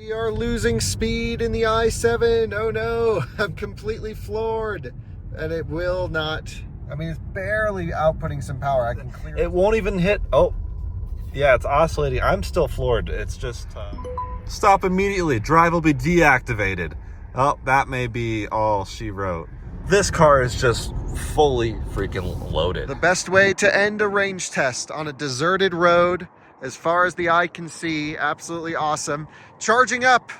We are losing speed in the i7. Oh no, I'm completely floored. And it will not, I mean, it's barely outputting some power. I can clear it. Won't even hit. Oh, yeah, it's oscillating. I'm still floored. It's just, stop immediately. Drive will be deactivated. Oh, that may be all she wrote. This car is just fully freaking loaded. The best way to end a range test on a deserted road, as far as the eye can see, absolutely awesome. Charging up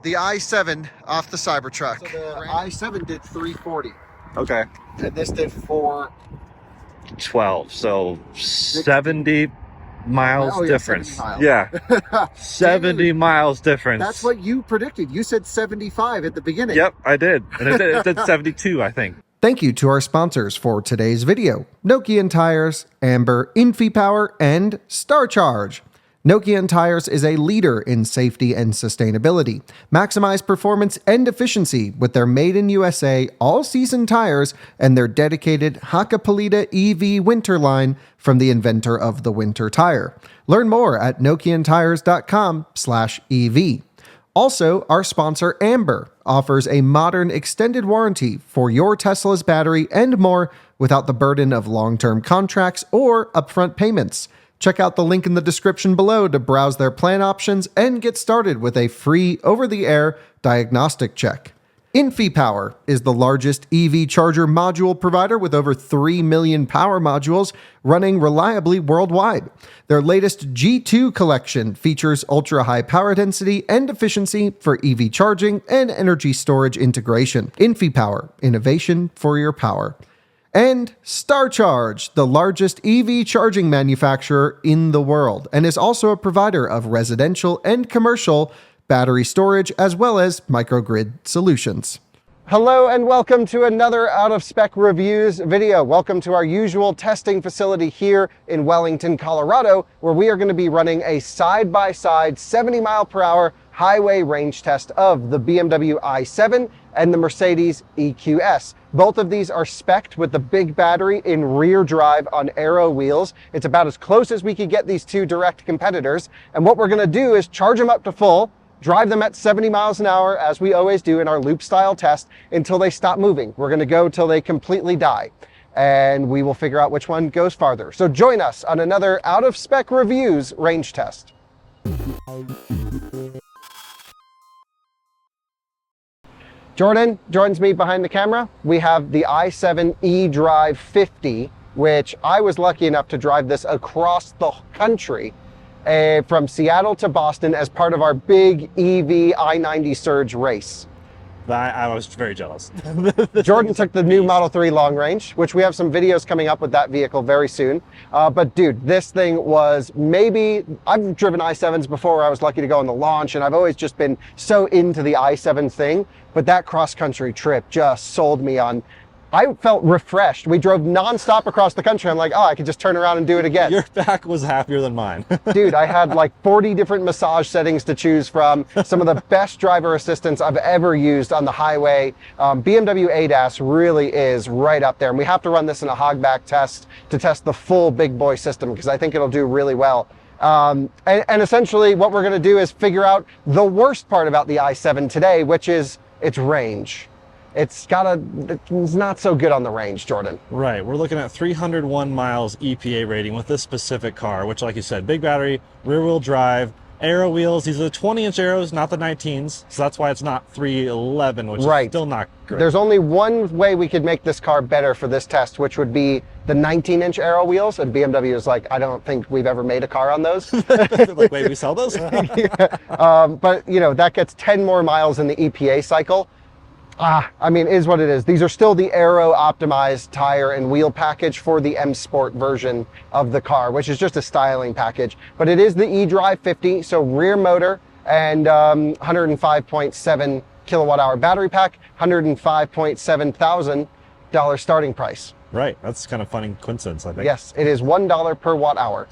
the i7 off the Cybertruck. So the i7 did 340. Okay. And this did 412. So 70 miles difference. 70 miles. Yeah. 70 miles difference. That's what you predicted. You said 75 at the beginning. Yep, I did. And it did 72, I think. Thank you to our sponsors for today's video: Nokian Tyres, Amber, InfyPower, and StarCharge. Nokian Tyres is a leader in safety and sustainability. Maximize performance and efficiency with their made in USA all-season tires and their dedicated Hakkapeliitta EV winter line from the inventor of the winter tire. Learn more at nokiantires.com/EV. Also, our sponsor Amber offers a modern extended warranty for your Tesla's battery and more without the burden of long-term contracts or upfront payments. Check out the link in the description below to browse their plan options and get started with a free over-the-air diagnostic check. InfyPower is the largest EV charger module provider with over 3 million power modules running reliably worldwide. Their latest G2 collection features ultra-high power density and efficiency for EV charging and energy storage integration. InfyPower, innovation for your power. And StarCharge, the largest EV charging manufacturer in the world, and is also a provider of residential and commercial battery storage, as well as microgrid solutions. Hello and welcome to another Out of Spec Reviews video. Welcome to our usual testing facility here in Wellington, Colorado, where we are going to be running a side-by-side 70-mile-per-hour highway range test of the BMW i7 and the Mercedes EQS. Both of these are spec'd with the big battery in rear drive on aero wheels. It's about as close as we could get these two direct competitors. And what we're going to do is charge them up to full, drive them at 70 miles an hour, as we always do in our loop style test, until they stop moving. We're going to go till they completely die, and we will figure out which one goes farther. So join us on another Out of Spec Reviews range test. Jordan joins me behind the camera. We have the i7 eDrive 50, which I was lucky enough to drive this across the country from Seattle to Boston as part of our big EV I-90 Surge race. I was very jealous. Jordan took the new Model 3 long range, which we have some videos coming up with that vehicle very soon. But dude, this thing was I've driven i7s before where I was lucky to go on the launch, and I've always just been so into the i7 thing. But that cross-country trip just sold me on. I felt refreshed. We drove nonstop across the country. I'm like, oh, I could just turn around and do it again. Your back was happier than mine. Dude, I had like 40 different massage settings to choose from. Some of the best driver assistance I've ever used on the highway. BMW ADAS really is right up there. And we have to run this in a hogback test to test the full big boy system, because I think it'll do really well. And essentially what we're going to do is figure out the worst part about the i7 today, which is its range. It's not so good on the range, Jordan. Right, we're looking at 301 miles EPA rating with this specific car, which, like you said, big battery, rear wheel drive, aero wheels. These are the 20-inch arrows, not the 19s. So that's why it's not 311, which is still not great. There's only one way we could make this car better for this test, which would be the 19-inch aero wheels. And BMW is like, I don't think we've ever made a car on those. Like, wait, we sell those? Yeah. But, you know, that gets 10 more miles in the EPA cycle. I mean, it is what it is. These are still the aero optimized tire and wheel package for the M Sport version of the car, which is just a styling package. But it is the eDrive 50, so rear motor and 105.7 kilowatt hour battery pack, $105.7 thousand starting price. Right, that's kind of funny coincidence, I think. Yes, it is $1 per watt hour.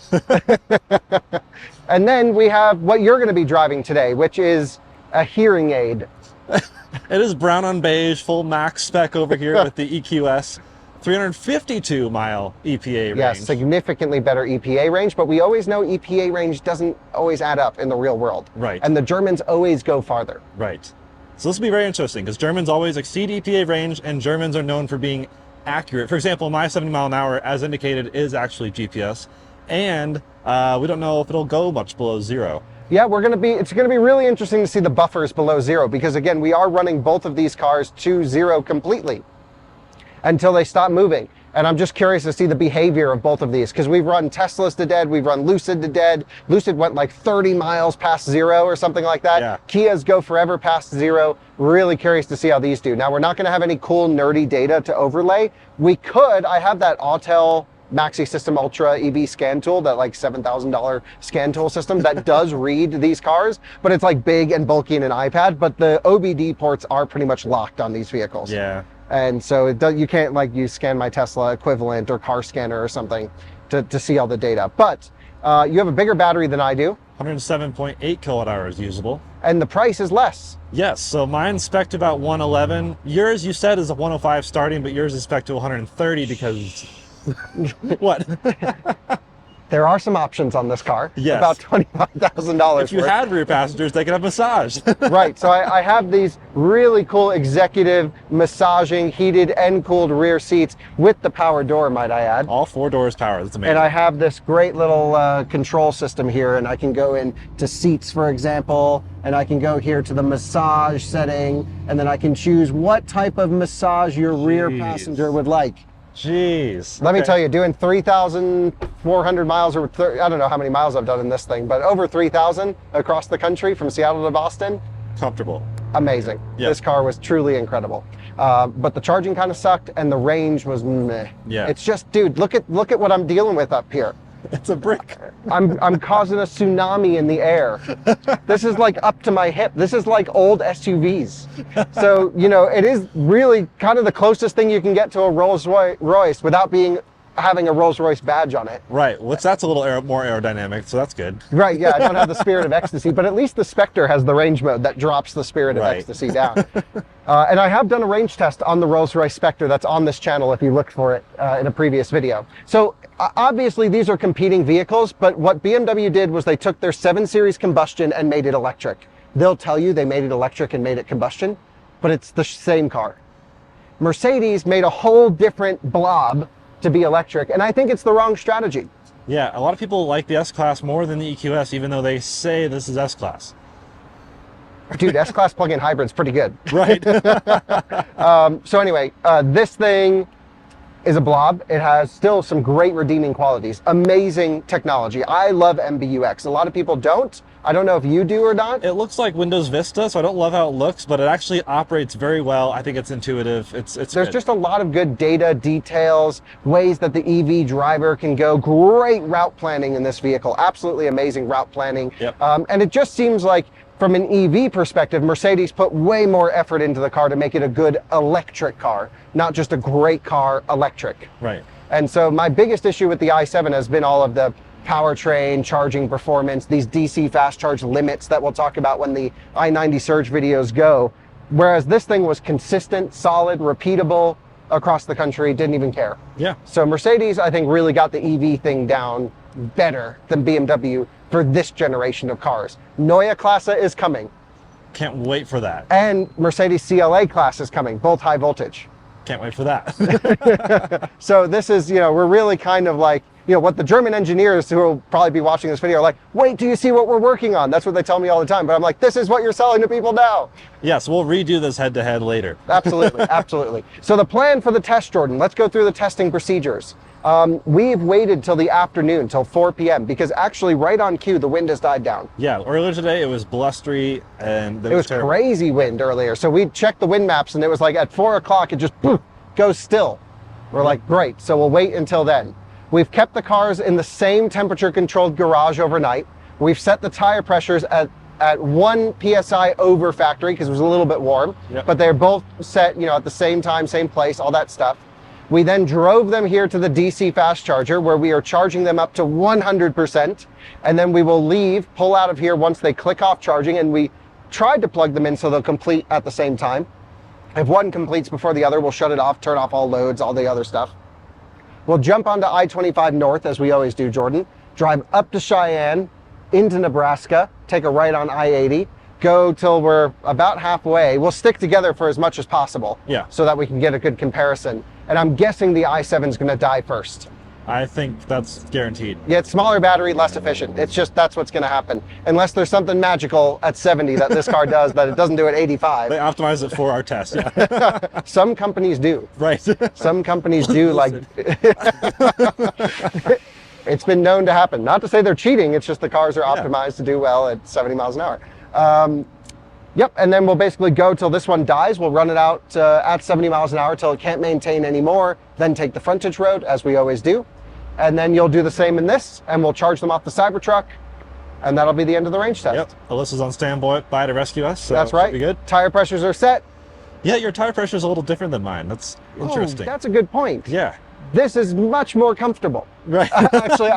And then we have what you're going to be driving today, which is a hearing aid. It is brown on beige, full max spec over here with the EQS. 352-mile EPA range. Yes, significantly better EPA range, but we always know EPA range doesn't always add up in the real world. Right. And the Germans always go farther. Right. So this will be very interesting because Germans always exceed EPA range, and Germans are known for being accurate. For example, my 70 mile an hour, as indicated, is actually GPS, and we don't know if it'll go much below 0. Yeah, it's gonna be really interesting to see the buffers below 0, because again, we are running both of these cars to 0 completely until they stop moving. And I'm just curious to see the behavior of both of these, because we've run Teslas to dead, we've run Lucid to dead. Lucid went like 30 miles past 0 or something like that. Yeah. Kias go forever past 0. Really curious to see how these do. Now, we're not gonna have any cool nerdy data to overlay. I have that Autel Maxi System Ultra EV scan tool, that like $7,000 scan tool system that does read these cars, but it's like big and bulky in an iPad, but the OBD ports are pretty much locked on these vehicles. Yeah. And so you can't like use Scan My Tesla equivalent or Car Scanner or something to see all the data. But you have a bigger battery than I do. 107.8 kilowatt hours usable. And the price is less. Yes, so mine's spec to about 111. Yours, you said, is a 105 starting, but yours is spec to 130 because... What? There are some options on this car. Yes. About $25,000. If you had rear passengers, they could have massage. Right, so I have these really cool executive massaging heated and cooled rear seats with the power door, might I add. All 4 doors power, that's amazing. And I have this great little control system here, and I can go into seats, for example, and I can go here to the massage setting, and then I can choose what type of massage your rear passenger would like. Jeez. Let me tell you, doing 3,400 miles, or I don't know how many miles I've done in this thing, but over 3,000 across the country from Seattle to Boston. Comfortable. Amazing. Yeah. This car was truly incredible. But the charging kind of sucked, and the range was meh. Yeah. It's just, dude, look at what I'm dealing with up here. It's a brick. I'm causing a tsunami in the air. This is like up to my hip. This is like old SUVs. So, you know, it is really kind of the closest thing you can get to a Rolls Royce without having a Rolls Royce badge on it. Right, that's a little more aerodynamic, so that's good. Right, yeah, I don't have the Spirit of Ecstasy, but at least the Spectre has the range mode that drops the Spirit of Ecstasy down. And I have done a range test on the Rolls-Royce Spectre that's on this channel if you looked for it in a previous video. So obviously these are competing vehicles, but what BMW did was they took their 7 Series combustion and made it electric. They'll tell you they made it electric and made it combustion, but it's the same car. Mercedes made a whole different blob to be electric, and I think it's the wrong strategy. Yeah, a lot of people like the S-Class more than the EQS, even though they say this is S-Class. Dude, S-Class plug-in hybrid's pretty good. Right. So anyway, this thing is a blob. It has still some great redeeming qualities. Amazing technology. I love MBUX. A lot of people don't. I don't know if you do or not. It looks like Windows Vista, so I don't love how it looks, but it actually operates very well. I think it's intuitive. It's There's good. just a lot of good data, details, ways that the EV driver can go. Great route planning in this vehicle. Absolutely amazing route planning. Yep. And it just seems like, from an EV perspective, Mercedes put way more effort into the car to make it a good electric car, not just a great car electric. Right. And so my biggest issue with the i7 has been all of the powertrain, charging performance, these DC fast charge limits that we'll talk about when the i90 Surge videos go. Whereas this thing was consistent, solid, repeatable across the country, didn't even care. Yeah. So Mercedes, I think, really got the EV thing down better than BMW for this generation of cars. Neue Klasse is coming. Can't wait for that. And Mercedes CLA class is coming, both high voltage. Can't wait for that. So this is, we're really kind of like, what the German engineers who will probably be watching this video are like, wait till you see what we're working on. That's what they tell me all the time. But I'm like, this is what you're selling to people now. Yes, we'll redo this head-to-head later. Absolutely, absolutely. So the plan for the test, Jordan, let's go through the testing procedures. We've waited till the afternoon, till 4 p.m. because actually right on cue, the wind has died down. Yeah, earlier today it was blustery and it was crazy wind earlier. So we checked the wind maps and it was like at 4 o'clock, it just goes still. We're like, great. So we'll wait until then. We've kept the cars in the same temperature controlled garage overnight. We've set the tire pressures at 1 PSI over factory because it was a little bit warm, but they're both set, at the same time, same place, all that stuff. We then drove them here to the DC fast charger where we are charging them up to 100%. And then we will leave, pull out of here once they click off charging, and we tried to plug them in so they'll complete at the same time. If one completes before the other, we'll shut it off, turn off all loads, all the other stuff. We'll jump onto I-25 North, as we always do, Jordan, drive up to Cheyenne, into Nebraska, take a right on I-80, go till we're about halfway. We'll stick together for as much as possible, so that we can get a good comparison. And I'm guessing the i7 is going to die first. I think that's guaranteed. Yeah, it's smaller battery, less efficient. It's just, that's what's going to happen. Unless there's something magical at 70 that this car does that it doesn't do at 85. They optimize it for our test, yeah. Some companies do. Right. Some companies do, like... It's been known to happen. Not to say they're cheating, it's just the cars are optimized to do well at 70 miles an hour. Yep, and then we'll basically go till this one dies. We'll run it out at 70 miles an hour till it can't maintain anymore, then take the frontage road, as we always do. And then you'll do the same in this, and we'll charge them off the Cybertruck, and that'll be the end of the range test. Yep, Alyssa's on standby to rescue us, so that's right. Be good. Tire pressures are set. Yeah, your tire pressure is a little different than mine. That's interesting. Oh, that's a good point. Yeah. This is much more comfortable. Right. Actually,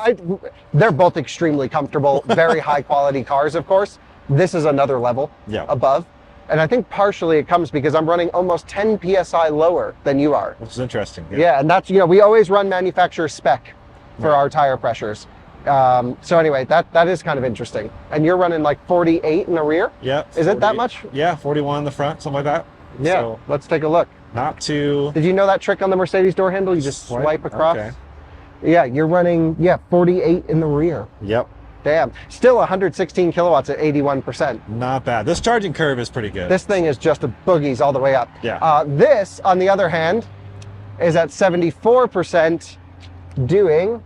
they're both extremely comfortable, very high quality cars, of course. This is another level above. And I think partially it comes because I'm running almost 10 PSI lower than you are. Which is interesting. Yeah, and that's, we always run manufacturer spec for our tire pressures. So anyway, that is kind of interesting. And you're running like 48 in the rear? Yeah. Is it that much? Yeah, 41 in the front, something like that. Yeah, so, let's take a look. Not too... Did you know that trick on the Mercedes door handle? You just swipe across? Okay. Yeah, you're running, 48 in the rear. Yep. Damn. Still 116 kilowatts at 81%. Not bad. This charging curve is pretty good. This thing is just a boogies all the way up. Yeah. This, on the other hand, is at 74%, doing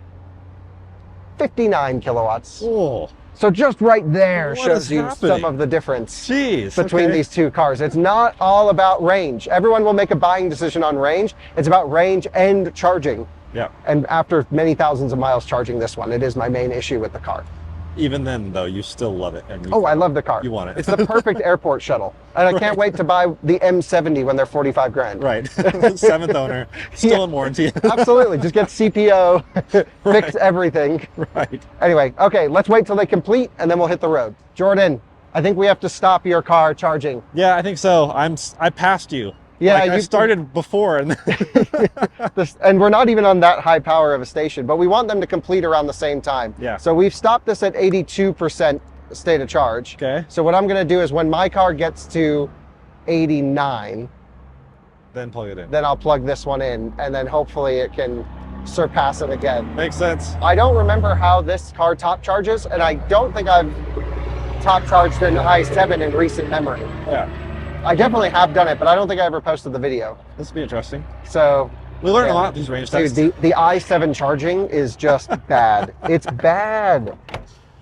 59 kilowatts. Oh. So just right there What shows you happening? some of the difference between these two cars. It's not all about range. Everyone will make a buying decision on range. It's about range and charging. Yeah. And after many thousands of miles charging this one, it is my main issue with the car. Even then, though, you still love it. And I love the car. You want it. It's the perfect airport shuttle. And I can't wait to buy the M70 when they're 45 grand. Right. 7th owner, still in warranty. Absolutely. Just get CPO, fix everything. Right. Anyway, okay, let's wait till they complete and then we'll hit the road. Jordan, I think we have to stop your car charging. Yeah, I think so. I passed you. Yeah, I started before. And and we're not even on that high power of a station, but we want them to complete around the same time. Yeah. So we've stopped this at 82% state of charge. Okay. So what I'm going to do is when my car gets to 89, then plug it in. Then I'll plug this one in, and then hopefully it can surpass it again. Makes sense. I don't remember how this car top charges, and I don't think I've top charged an i7 in recent memory. Yeah. I definitely have done it, but I don't think I ever posted the video. This will be interesting. So we learned a lot these range tests. Dude, the i7 charging is just bad. It's bad.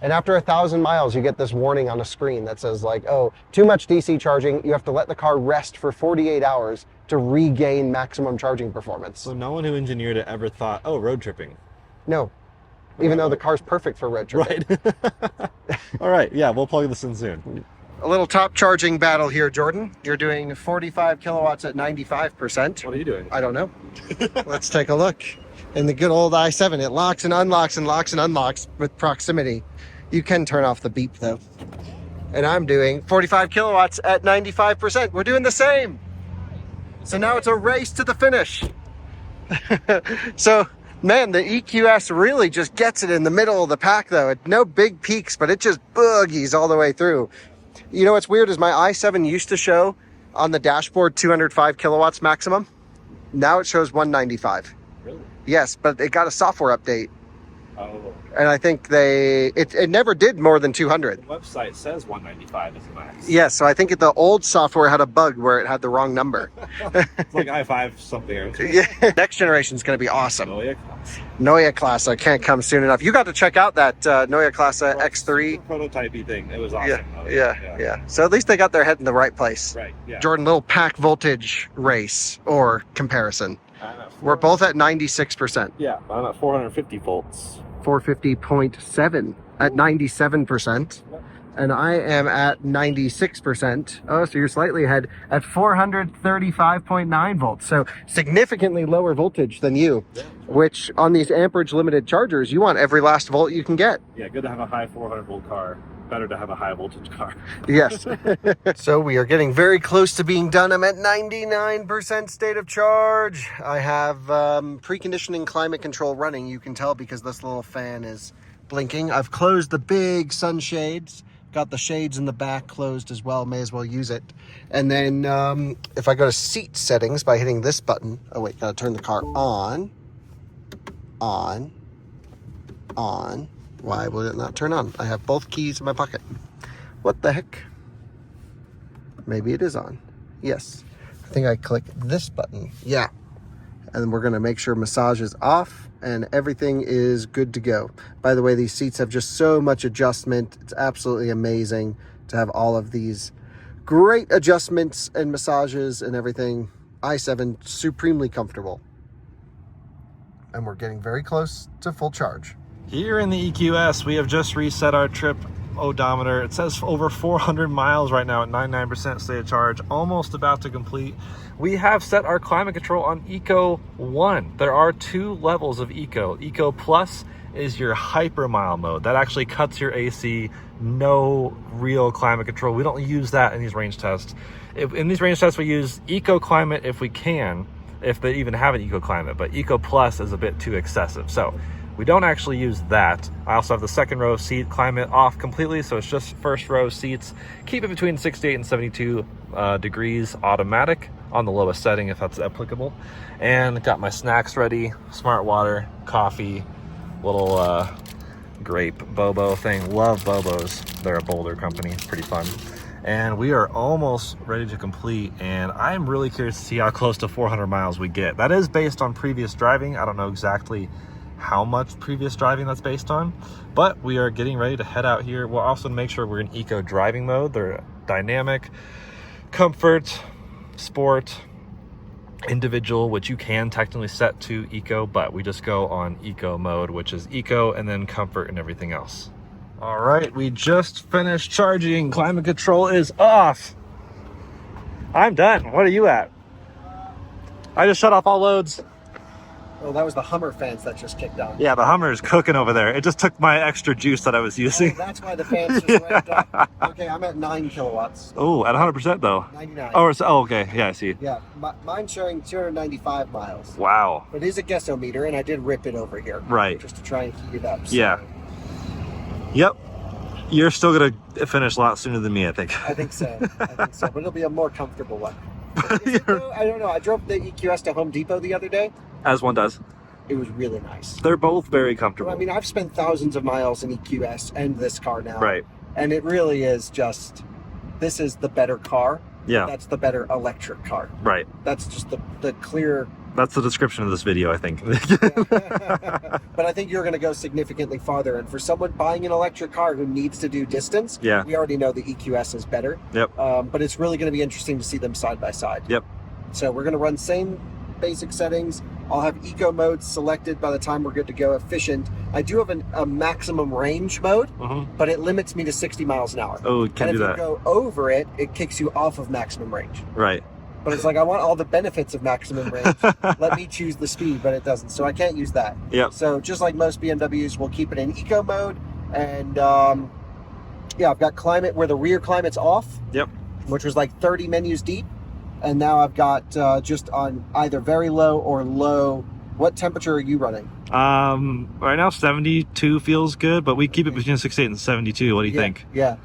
And after 1,000 miles, you get this warning on a screen that says like, oh, too much DC charging. You have to let the car rest for 48 hours to regain maximum charging performance. So no one who engineered it ever thought, oh, road tripping. No, even though the car's perfect for road tripping. Right. All right, yeah, we'll plug this in soon. A little top charging battle here, Jordan. You're doing 45 kilowatts at 95%. What are you doing? I don't know. Let's take a look. In the good old i7, it locks and unlocks and locks and unlocks with proximity. You can turn off the beep though. And I'm doing 45 kilowatts at 95%. We're doing the same. So now it's a race to the finish. So, man, the EQS really just gets it in the middle of the pack though. No big peaks, but it just boogies all the way through. You know what's weird is my i7 used to show on the dashboard 205 kilowatts maximum. Now it shows 195. Really? Yes, but it got a software update. Oh. And I think it never did more than 200. The website says 195 is the max. Yes, so I think the old software had a bug where it had the wrong number. It's like i5 something. Yeah. Next generation is going to be awesome. Nokian Tyres. Neue Klasse can't come soon enough. You got to check out that Neue Klasse X3. Prototypey thing. It was awesome. Yeah. So at least they got their head in the right place. Right, yeah. Jordan, little pack voltage race or comparison. We're both at 96%. Yeah, I'm at 450 volts. 450.7 at 97%. And I am at 96%. Oh, so you're slightly ahead at 435.9 volts. So significantly lower voltage than you, which on these amperage limited chargers, you want every last volt you can get. Yeah, good to have a high 400 volt car. better to have a high voltage car. Yes. So we are getting very close to being done. I'm at 99% state of charge. I have preconditioning climate control running. You can tell because this little fan is blinking. I've closed the big sunshades. Got the shades in the back closed as well. May as well use it. And then if I go to seat settings by hitting this button. Oh wait, gotta turn the car on. On. Why will it not turn on? I have both keys in my pocket. What the heck? Maybe it is on. Yes. I think I click this button. Yeah. And then we're going to make sure massage is off and everything is good to go. By the way, these seats have just so much adjustment. It's absolutely amazing to have all of these great adjustments and massages and everything. i7, supremely comfortable. And we're getting very close to full charge. Here in the EQS, we have just reset our trip odometer. It says over 400 miles right now at 99% state of charge, almost about to complete. We have set our climate control on Eco 1. There are 2 levels of Eco. Eco Plus is your hyper mile mode. That actually cuts your AC, no real climate control. We don't use that in these range tests. In these range tests, we use Eco Climate if we can, if they even have an Eco Climate, but Eco Plus is a bit too excessive. So we don't actually use that. I also have the second row seat climate off completely, so it's just first row seats. Keep it between 68 and 72 degrees automatic on the lowest setting if that's applicable. And got my snacks ready, smart water, coffee, little grape Bobo thing. Love Bobos. They're a Boulder company, pretty fun. And we are almost ready to complete, and I'm really curious to see how close to 400 miles we get. That is based on previous driving. I don't know exactly how much previous driving that's based on, but we are getting ready to head out here. We'll also make sure we're in eco driving mode. They're dynamic, comfort, sport, individual, which you can technically set to eco, but we just go on eco mode, which is eco and then comfort and everything else. All right, we just finished charging. Climate control is off. I'm done. What are you at? I just shut off all loads. Oh, that was the Hummer fans that just kicked on. Yeah, the Hummer is cooking over there. It just took my extra juice that I was using. Oh, that's why the fans just ramped up. Okay, I'm at 9 kilowatts. Oh, at 100% though. 99. Oh, okay. Yeah, I see. Yeah, mine's showing 295 miles. Wow. But it is a guessometer, and I did rip it over here. Right. Just to try and heat it up. So. Yeah. Yep. You're still going to finish a lot sooner than me, I think. I think so. But it'll be a more comfortable one. I don't know. I drove the EQS to Home Depot the other day. As one does. It was really nice. They're both very comfortable. I mean, I've spent thousands of miles in EQS and this car now. Right. And it really is just, this is the better car. Yeah. That's the better electric car. Right. That's just the clear... That's the description of this video, I think. But I think you're going to go significantly farther. And for someone buying an electric car who needs to do distance, yeah, we already know the EQS is better. Yep. But it's really going to be interesting to see them side by side. Yep. So we're going to run same basic settings. I'll have eco mode selected by the time we're good to go. Efficient. I do have a maximum range mode, but it limits me to 60 miles an hour. Oh, can't do that. And if you go over it, it kicks you off of maximum range. Right. But it's like, I want all the benefits of maximum range. Let me choose the speed, but it doesn't. So I can't use that. Yep. So just like most BMWs, we'll keep it in eco mode. And yeah, I've got climate where the rear climate's off. Yep. Which was like 30 menus deep. And now I've got just on either very low or low. What temperature are you running? Right now 72 feels good, but we keep it between 68 and 72. What do you think? Yeah.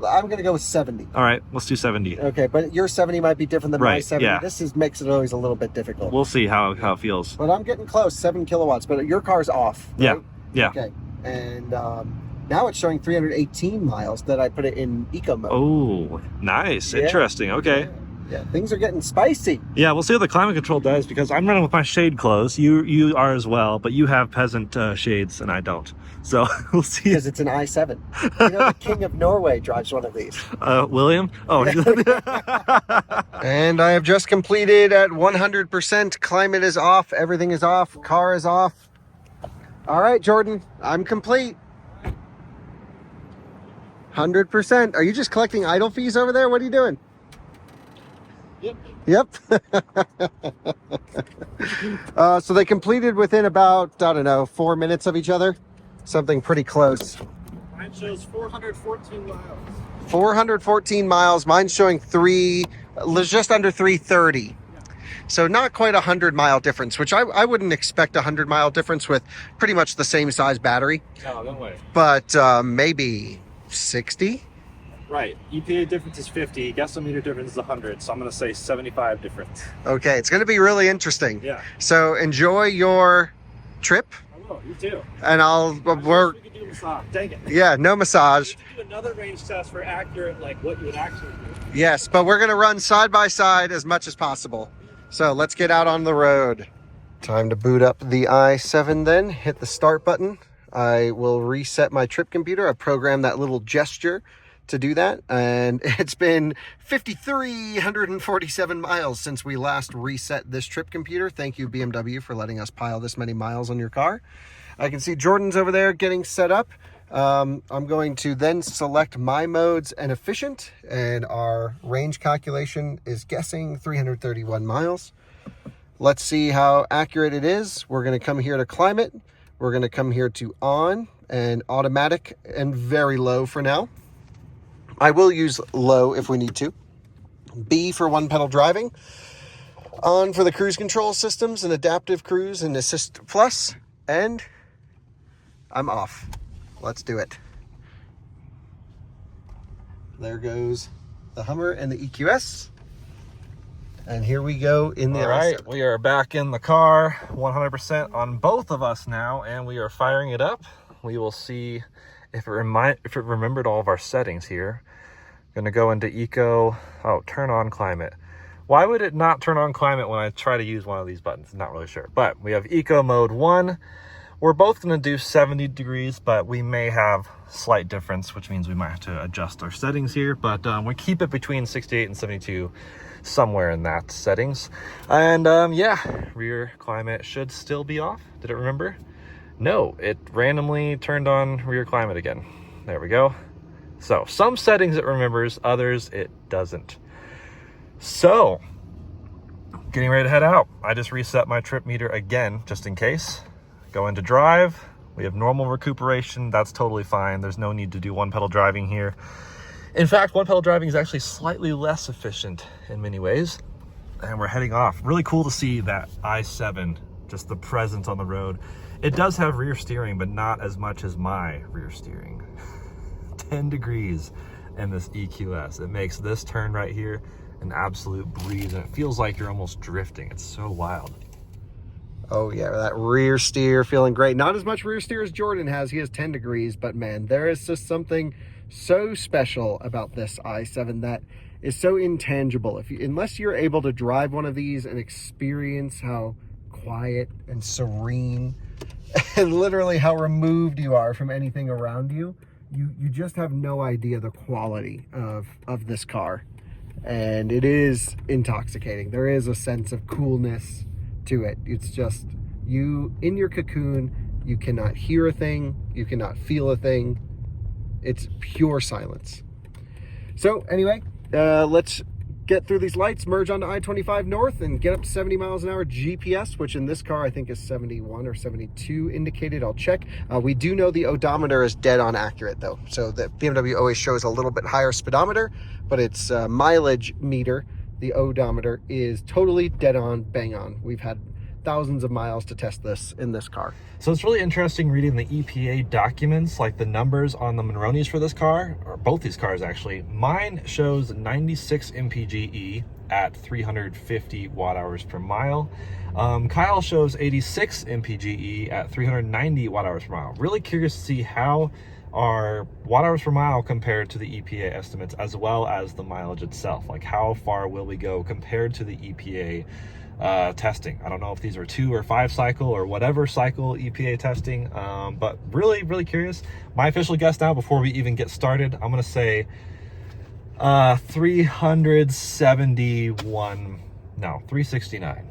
I'm going to go with 70. All right, let's do 70. Okay, but your 70 might be different than my 70. Yeah. This makes it always a little bit difficult. We'll see how it feels. But I'm getting close, 7 kilowatts. But your car's off, right? Yeah, yeah. Okay, and now it's showing 318 miles that I put it in eco mode. Oh, nice. Yeah. Interesting. Okay. Yeah, things are getting spicy. Yeah, we'll see what the climate control does, because I'm running with my shade clothes. You are as well, but you have peasant shades and I don't. So we'll see. Because it's an i7. You know, the King of Norway drives one of these. William? Oh. And I have just completed at 100%. Climate is off. Everything is off. Car is off. All right, Jordan, I'm complete. 100%. Are you just collecting idle fees over there? What are you doing? Yep. So they completed within about, I don't know, 4 minutes of each other. Something pretty close. Mine shows 414 miles. 414 miles. Mine's showing just under 330. So not quite 100-mile difference, which I wouldn't expect 100-mile difference with pretty much the same size battery. No, no way. But maybe 60? Right. EPA difference is 50. Gasometer difference is 100. So I'm going to say 75 difference. Okay, it's going to be really interesting. Yeah. So enjoy your trip. I will. You too. And We could do massage. Dang it. Yeah, no massage. We could do another range test for accurate, like what you would actually do. Yes, but we're going to run side by side as much as possible. So let's get out on the road. Time to boot up the i7 then. Hit the start button. I will reset my trip computer. I programmed that little gesture to do that. And it's been 5,347 miles since we last reset this trip computer. Thank you, BMW, for letting us pile this many miles on your car. I can see Jordan's over there getting set up. I'm going to then select my modes and efficient, and our range calculation is guessing 331 miles. Let's see how accurate it is. We're going to come here to climate. We're going to come here to on and automatic and very low for now. I will use low if we need to. B for one pedal driving. On for the cruise control systems and adaptive cruise and assist plus, and I'm off. Let's do it. There goes the Hummer and the EQS. And here we go in the All right, we are back in the car, 100% on both of us now, and we are firing it up. We will see if it remembered all of our settings here. Going to go into eco. Oh, turn on climate. Why would it not turn on climate when I try to use one of these buttons? Not really sure. But we have eco mode 1. We're both going to do 70 degrees, but we may have slight difference, which means we might have to adjust our settings here. But we keep it between 68 and 72, somewhere in that settings. And yeah, rear climate should still be off. Did it remember? No, it randomly turned on rear climate again. There we go. So some settings it remembers, others it doesn't. So getting ready to head out. I just reset my trip meter again, just in case. Go into drive. We have normal recuperation. That's totally fine. There's no need to do one pedal driving here. In fact, one pedal driving is actually slightly less efficient in many ways. And we're heading off. Really cool to see that i7, just the presence on the road. It does have rear steering, but not as much as my rear steering. 10 degrees in this EQS. It makes this turn right here an absolute breeze, and it feels like you're almost drifting. It's so wild. Oh yeah, that rear steer feeling great. Not as much rear steer as Jordan has. He has 10 degrees, but man, there is just something so special about this i7 that is so intangible. Unless you're able to drive one of these and experience how quiet and serene and literally how removed you are from anything around you, you just have no idea the quality of this car. And it is intoxicating. There is a sense of coolness to it. It's just you in your cocoon. You cannot hear a thing. You cannot feel a thing. It's pure silence. So anyway, let's get through these lights, merge onto I-25 North, and get up to 70 miles an hour GPS, which in this car I think is 71 or 72 indicated. I'll check. We do know the odometer is dead on accurate though. So the BMW always shows a little bit higher speedometer, but its mileage meter, the odometer, is totally dead on, bang on. We've had thousands of miles to test this in this car. So it's really interesting reading the EPA documents, like the numbers on the Monronis for this car, or both these cars actually. Mine shows 96 mpge at 350 watt hours per mile. Kyle shows 86 mpge at 390 watt hours per mile. Really curious to see how our watt hours per mile compared to the EPA estimates, as well as the mileage itself. Like how far will we go compared to the EPA testing. I don't know if these are 2 or 5 cycle or whatever cycle EPA testing, but really curious. My official guess now, before we even get started, I'm gonna say 369.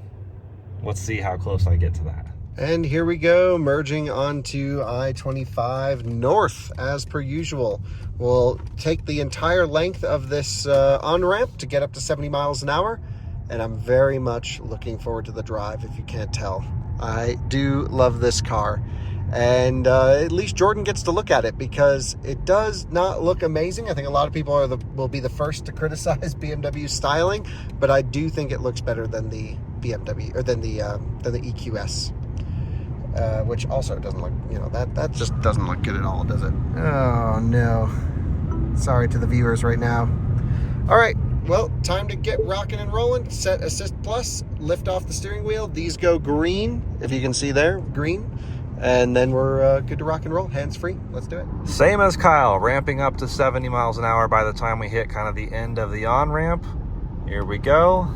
Let's see how close I get to that. And here we go, merging onto I-25 North as per usual. We'll take the entire length of this on-ramp to get up to 70 miles an hour. And I'm very much looking forward to the drive, if you can't tell. I do love this car. And at least Jordan gets to look at it, because it does not look amazing. I think a lot of people will be the first to criticize BMW styling, but I do think it looks better than the BMW, or than the EQS, which also doesn't look, that just doesn't look good at all, does it? Oh no, sorry to the viewers right now. All right, well, time to get rocking and rolling. Set assist plus, lift off the steering wheel. These go green, if you can see there, green. And then we're good to rock and roll, hands-free. Let's do it. Same as Kyle, ramping up to 70 miles an hour by the time we hit kind of the end of the on-ramp. Here we go.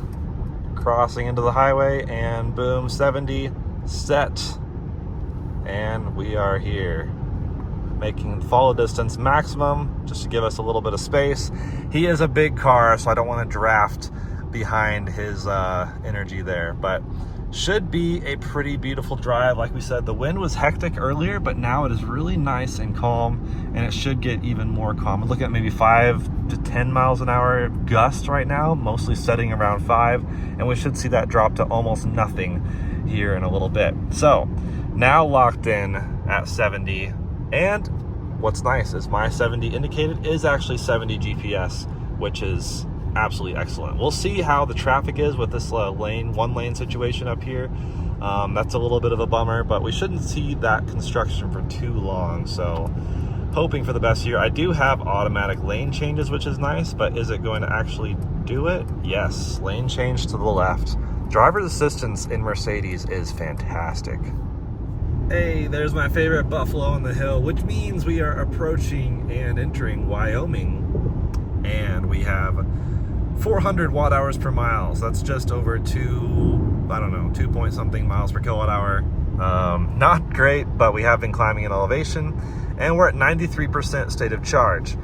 Crossing into the highway, and boom, 70, set. And we are here. Making follow distance maximum, just to give us a little bit of space. He is a big car, so I don't want to draft behind his energy there, but should be a pretty beautiful drive. Like we said, the wind was hectic earlier, but now it is really nice and calm, and it should get even more calm. We're looking at maybe 5 to 10 miles an hour gust right now, mostly setting around 5, and we should see that drop to almost nothing here in a little bit. So now locked in at 70, and what's nice is my 70 indicated is actually 70 GPS, which is absolutely excellent. We'll see how the traffic is with this one lane situation up here. That's a little bit of a bummer, but we shouldn't see that construction for too long, so hoping for the best here. I do have automatic lane changes, which is nice, but is it going to actually do it? Yes, lane change to the left. Driver's assistance in Mercedes is fantastic. Hey, there's my favorite buffalo on the hill, which means we are approaching and entering Wyoming, and we have 400 watt hours per mile. So that's just over 2 point something miles per kilowatt hour. Not great, but we have been climbing in elevation, and we're at 93% state of charge.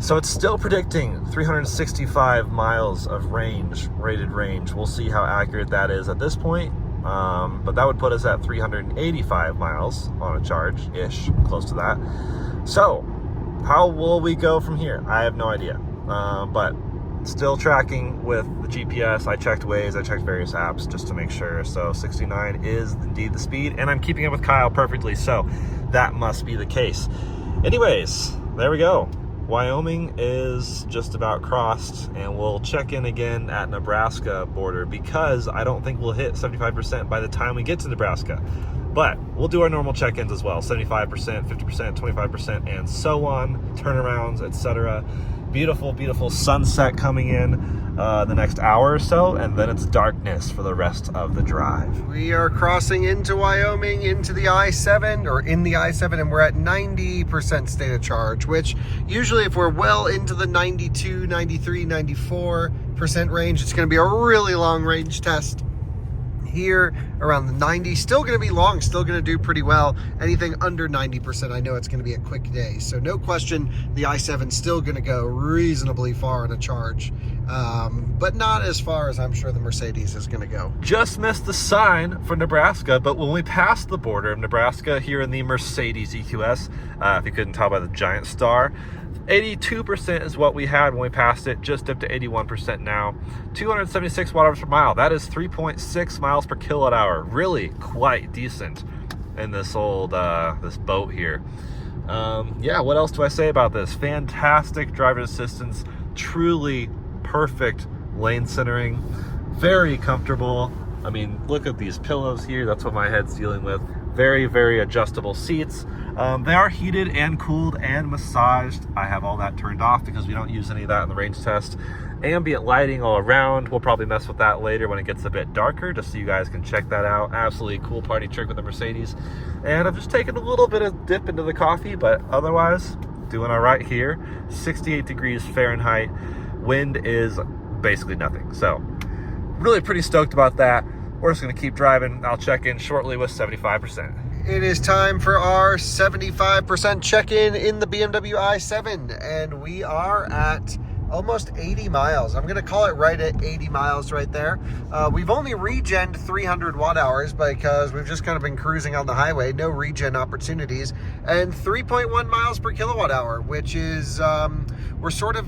So it's still predicting 365 miles of range, rated range. We'll see how accurate that is at this point. But that would put us at 385 miles on a charge-ish, close to that. So how will we go from here? I have no idea. But still tracking with the GPS. I checked Waze, I checked various apps just to make sure. So 69 is indeed the speed, and I'm keeping up with Kyle perfectly, so that must be the case. Anyways, there we go. Wyoming is just about crossed, and we'll check in again at Nebraska border, because I don't think we'll hit 75% by the time we get to Nebraska. But we'll do our normal check-ins as well, 75%, 50%, 25%, and so on, turnarounds, etc. Beautiful, beautiful sunset coming in the next hour or so, and then it's darkness for the rest of the drive. We are crossing into Wyoming, into the I-7, or in the I-7, and we're at 90% state of charge, which usually if we're well into the 92, 93, 94% range, it's going to be a really long range test. Here around the 90, still going to be long, still going to do pretty well. Anything under 90%, I know it's going to be a quick day. So no question, the i7 still going to go reasonably far in a charge, but not as far as I'm sure the Mercedes is going to go. Just missed the sign for Nebraska, but when we passed the border of Nebraska here in the Mercedes EQS, if you couldn't tell by the giant star, 82% is what we had when we passed it, just up to 81% now. 276 watt hours per mile. That is 3.6 miles per kilowatt hour. Really quite decent in this old this boat here. Yeah, what else do I say about this? Fantastic driver's assistance, truly perfect lane centering, very comfortable. I mean, look at these pillows here. That's what my head's dealing with. Very, very adjustable seats. They are heated and cooled and massaged. I have all that turned off because we don't use any of that in the range test. Ambient lighting all around. We'll probably mess with that later when it gets a bit darker, just so you guys can check that out. Absolutely cool party trick with the Mercedes. And I've just taken a little bit of dip into the coffee, but otherwise doing all right here. 68 degrees Fahrenheit. Wind is basically nothing. So really pretty stoked about that. We're just going to keep driving. I'll check in shortly with 75%. It is time for our 75% check-in in the BMW i7, and we are at almost 80 miles. I'm going to call it right at 80 miles right there. We've only regened 300 watt hours because we've just kind of been cruising on the highway, no regen opportunities, and 3.1 miles per kilowatt hour, which is, we're sort of,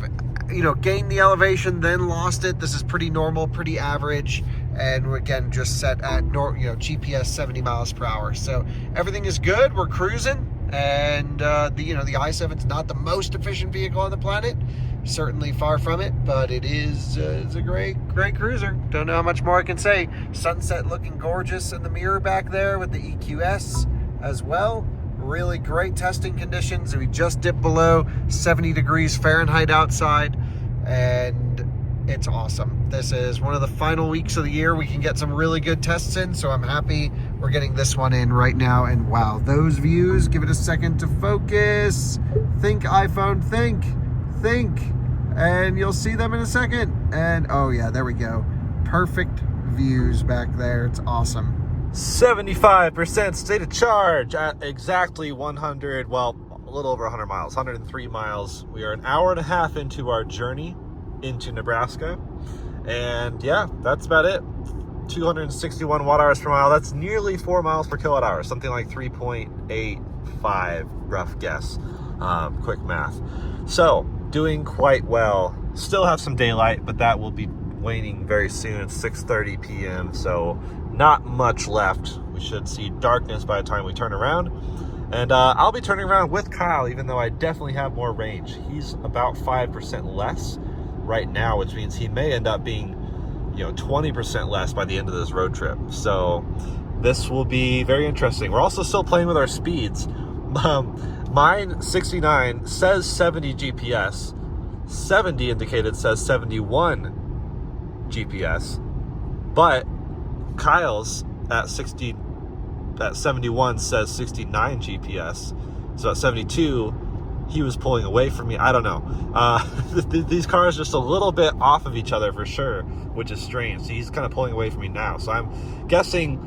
gained the elevation, then lost it. This is pretty normal, pretty average. and we're again just set at GPS 70 miles per hour. So everything is good. We're cruising, and the i7's not the most efficient vehicle on the planet, certainly far from it, but it is it's a great cruiser. Don't know how much more I can say. Sunset looking gorgeous in the mirror back there with the EQS as well. Really great testing conditions. We just dipped below 70 degrees Fahrenheit outside, and it's awesome. This is one of the final weeks of the year we can get some really good tests in, so I'm happy we're getting this one in right now. And wow, those views, give it a second to focus. Think iPhone, think, and you'll see them in a second. And oh yeah, there we go. Perfect views back there. It's awesome. 75% state of charge at exactly 100, well, a little over 100 miles, 103 miles. We are an hour and a half into our journey into Nebraska. And yeah, that's about it. 261 watt hours per mile. That's nearly 4 miles per kilowatt hour, something like 3.85, rough guess. Quick math. So, doing quite well. Still have some daylight, but that will be waning very soon. It's 6:30 p.m. So not much left. We should see darkness by the time we turn around. And I'll be turning around with Kyle, even though I definitely have more range. He's about 5% less right now, which means he may end up being 20% less by the end of this road trip. So this will be very interesting. We're also still playing with our speeds. Mine 69 says 70 GPS, 70 indicated says 71 GPS, but Kyle's at 71 says 69 GPS. So at 72, he was pulling away from me. I don't know. These cars are just a little bit off of each other for sure, which is strange. So he's kind of pulling away from me now. So I'm guessing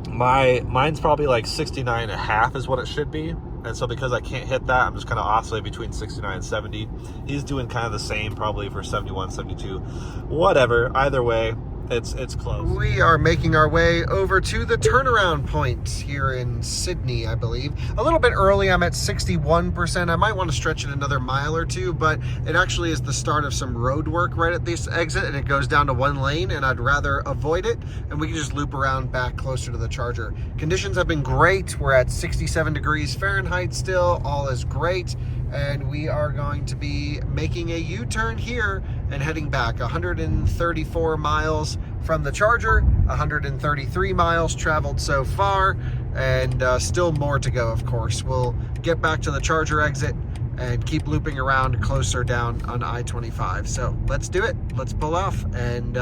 mine's probably like 69 and a half is what it should be. And so because I can't hit that, I'm just kind of oscillating between 69 and 70. He's doing kind of the same probably for 71, 72, whatever. Either way, it's close. We are making our way over to the turnaround point here in Sydney, I believe. A little bit early, I'm at 61%. I might want to stretch it another mile or two, but it actually is the start of some road work right at this exit, and it goes down to one lane, and I'd rather avoid it, and we can just loop around back closer to the charger. Conditions have been great. We're at 67 degrees Fahrenheit still. All is great. And we are going to be making a U-turn here and heading back 134 miles from the charger, 133 miles traveled so far, and still more to go, of course. We'll get back to the charger exit and keep looping around closer down on I-25. So let's do it. Let's pull off and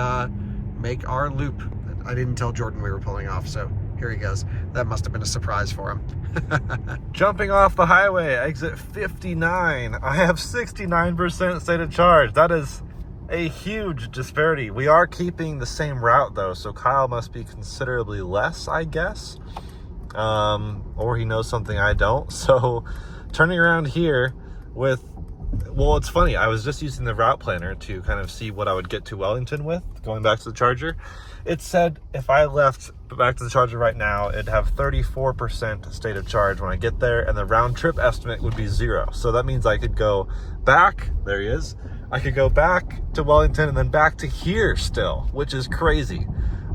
make our loop. I didn't tell Jordan we were pulling off, so here he goes. That must have been a surprise for him. Jumping off the highway, exit 59. I have 69% state of charge. That is a huge disparity. We are keeping the same route though, so Kyle must be considerably less, I guess. Or he knows something I don't. So turning around here with, well, it's funny. I was just using the route planner to kind of see what I would get to Wellington with, going back to the charger. It said if I left back to the charger right now, it'd have 34% state of charge when I get there, and the round trip estimate would be 0. So that means I could go back, there he is, I could go back to Wellington and then back to here still, which is crazy.